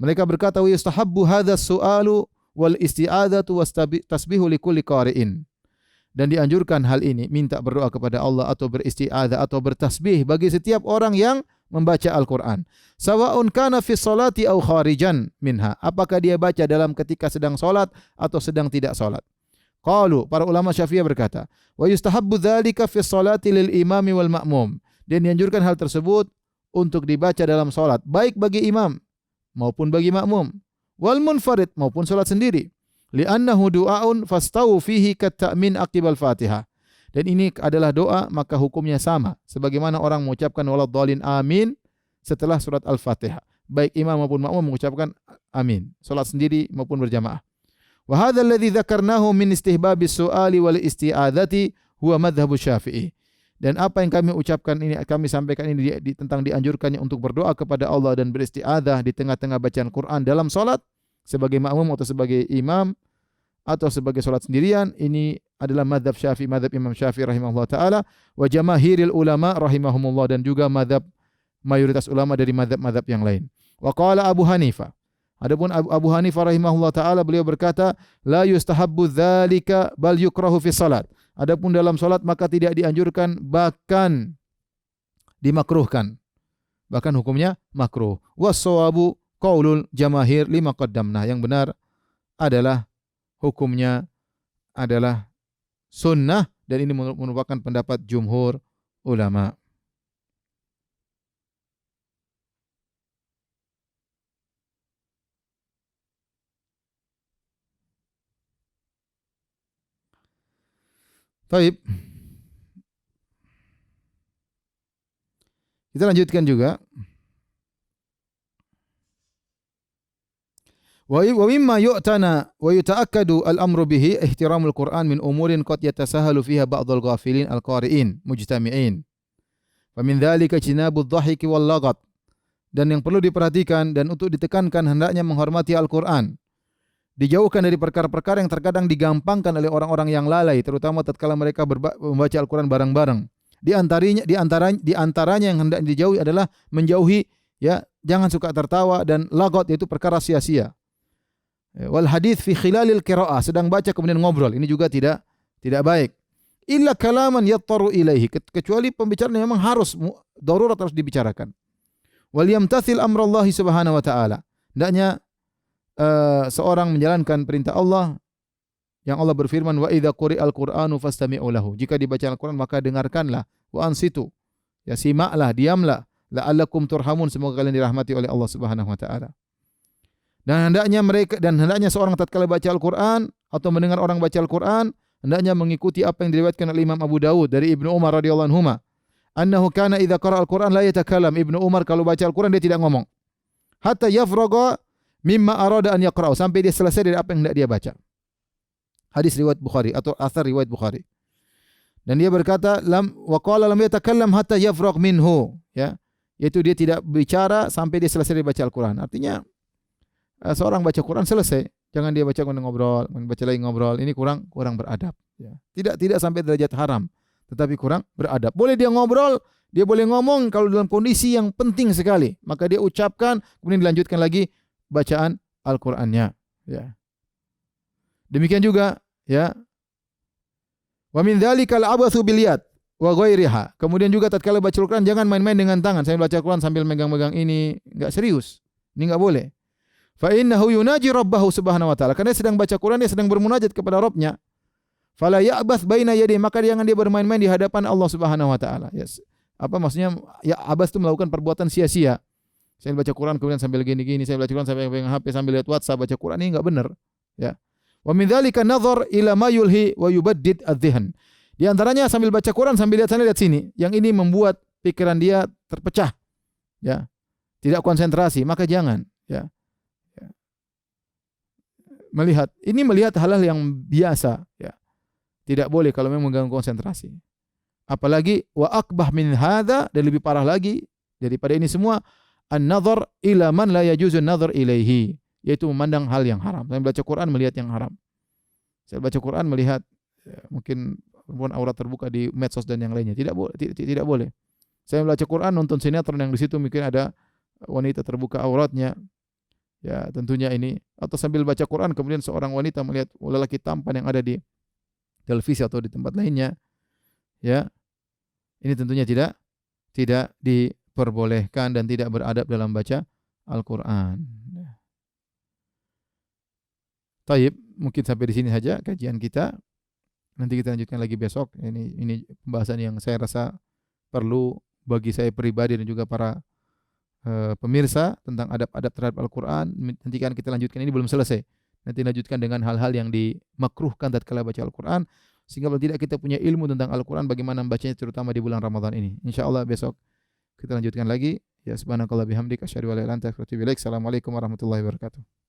Mereka berkata wa yustahabbu hadzal su'alu wal isti'adzatu wastasbihu likulli qari'in. Dan dianjurkan hal ini, minta berdoa kepada Allah atau beristi'adzah atau bertasbih bagi setiap orang yang membaca Al-Quran. Sawa'un kana fi salati aw kharijan minha. Apakah dia baca dalam ketika sedang salat atau sedang tidak salat. Qalu, para ulama Syafi'iyah berkata, wa yustahabbu dzalika fi salati lil imami wal ma'mum. Dan dianjurkan hal tersebut untuk dibaca dalam salat, baik bagi imam maupun bagi makmum, wal munfarid maupun salat sendiri. Li'annahu du'aun fastau fihi kat-ta'min aqibal Fatihah. Dan ini adalah doa, maka hukumnya sama sebagaimana orang mengucapkan waladhdallin amin setelah surat Al-Fatihah. Baik imam maupun makmum mengucapkan amin, salat sendiri maupun berjamaah. Wa hadzal ladzi dzakarnahu min istihbabis su'ali wal isti'adzati huwa madhhabu Syafi'i. Dan apa yang kami ucapkan ini, kami sampaikan ini tentang dianjurkannya untuk berdoa kepada Allah dan beristi'adzah di tengah-tengah bacaan Quran dalam salat sebagai makmum atau sebagai imam atau sebagai salat sendirian, ini adalah mazhab Syafi'i, mazhab Imam Syafi'i rahimahullah taala, wa jamaahiril ulama rahimahumullah, dan juga mazhab mayoritas ulama dari mazhab-mazhab yang lain. Wa qala Abu Hanifah. Adapun Abu Hanifah rahimahullah taala, beliau berkata, la yustahabbu dzalika bal yukrahu fi salat. Adapun dalam salat maka tidak dianjurkan, bahkan dimakruhkan. Bahkan hukumnya makruh. Was-shawabu qaulul jamaahir lima qaddamna. Yang benar adalah hukumnya adalah sunnah, dan ini merupakan pendapat jumhur ulama. Baik. Kita lanjutkan juga. Wa mimma yu'tana wa yuta'akkadu al-amru bihi ihtiramul Qur'an min umurin qad yatasahalu fiha ba'dul ghafilin al-qari'in mujtami'in. Wa min dzalika jinabudz dhahiki wal laghat. Dan yang perlu diperhatikan dan untuk ditekankan hendaknya menghormati Al-Qur'an. Dijauhkan dari perkara-perkara yang terkadang digampangkan oleh orang-orang yang lalai, terutama tatkala mereka membaca Al-Qur'an bareng-bareng. Di antaranya yang hendak dijauhi adalah menjauhi, ya, jangan suka tertawa, dan laghat yaitu perkara sia-sia. Wal hadits fi khilalil qiraah, sedang baca kemudian ngobrol, ini juga tidak baik. Illa kalaman yattaru ilaihi, kecuali pembicaraan yang memang harus darurat harus dibicarakan. Wal yamtathil amrallahi subhanahu wa ta'ala, hendaknya seorang menjalankan perintah Allah yang Allah berfirman, wa idza quri'al qur'anu fastami'u lahu. Jika dibaca Al-Qur'an maka dengarkanlah, wa ansitu, ya simaklah, diamlah, la'allakum turhamun, semoga kalian dirahmati oleh Allah Subhanahu wa taala. Dan hendaknya seorang tatkala baca Al-Qur'an atau mendengar orang baca Al-Qur'an, hendaknya mengikuti apa yang diriwayatkan oleh Imam Abu Dawud dari Ibnu Umar radhiyallahu anhuma, annahu kana idza qara'a Al-Qur'an la yatakallam. Ibnu Umar kalau baca Al-Qur'an dia tidak ngomong. Hatta yafraga mimma arada an yaqra'u, sampai dia selesai dari apa yang hendak dia baca. Hadis riwayat Bukhari atau athar riwayat Bukhari. Dan dia berkata, wa qala lam yatakallam hatta yafraq minhu, ya, yaitu dia tidak bicara sampai dia selesai dari baca Al-Qur'an. Artinya seorang baca Quran selesai, jangan dia baca kemudian ngobrol, baca lagi ngobrol. Ini kurang beradab, ya. Tidak sampai derajat haram, tetapi kurang beradab. Boleh dia ngobrol, dia boleh ngomong kalau dalam kondisi yang penting sekali, maka dia ucapkan kemudian dilanjutkan lagi bacaan Al-Qur'annya, ya. Demikian juga ya. Wa min dzalikal abatsu bil yad wa ghairiha. Kemudian juga tatkala baca Al-Qur'an jangan main-main dengan tangan. Saya baca Al-Qur'an sambil megang-megang ini, enggak serius. Ini enggak boleh. Fa innahu yunaji rabbahu subhanahu wa ta'ala. Karena dia sedang baca Quran, dia sedang bermunajat kepada Rabbnya. Fala ya'bath baina yadayhi, maka jangan dia bermain-main di hadapan Allah Subhanahu wa taala. Yes. Apa maksudnya? Ya abas itu melakukan perbuatan sia-sia. Saya baca Quran kemudian sambil gini-gini, saya baca Quran sambil pegang HP sambil lihat WhatsApp, baca Quran, ini enggak benar, ya. Wa min dzalika nadhar ila ma yulhi wa yubaddid adh-dhihn. Di antaranya sambil baca Quran sambil lihat sana lihat sini, yang ini membuat pikiran dia terpecah. Ya. Tidak konsentrasi, maka jangan, ya. Melihat hal-hal yang biasa, ya. Tidak boleh kalau memang mengganggu konsentrasi. Apalagi wa akbah min hadza, dan lebih parah lagi daripada ini semua, an-nadhar ila man la yajuzu an-nadhar ilaihi, yaitu memandang hal yang haram. Saya baca Quran melihat yang haram. Saya baca Quran melihat mungkin perempuan aurat terbuka di medsos dan yang lainnya. Tidak boleh. Saya baca Quran nonton sinetron yang di situ mungkin ada wanita terbuka auratnya. Ya, tentunya ini, atau sambil baca Quran kemudian seorang wanita melihat lelaki tampan yang ada di televisi atau di tempat lainnya. Ya. Ini tentunya tidak diperbolehkan dan tidak beradab dalam baca Al-Qur'an. Taib, mungkin sampai di sini saja kajian kita. Nanti kita lanjutkan lagi besok. Ini pembahasan yang saya rasa perlu bagi saya pribadi dan juga para pemirsa tentang adab-adab terhadap Al-Qur'an. Nanti kan kita lanjutkan, ini belum selesai. Nanti lanjutkan dengan hal-hal yang dimakruhkan tatkala baca Al-Qur'an, sehingga kalau tidak kita punya ilmu tentang Al-Qur'an bagaimana membacanya terutama di bulan Ramadan ini. Insyaallah besok kita lanjutkan lagi. Ya subhanakallah bihamdika asyhadu an la ilaha illa anta astaghfiruka wa atubu ilaik. Assalamualaikum warahmatullahi wabarakatuh.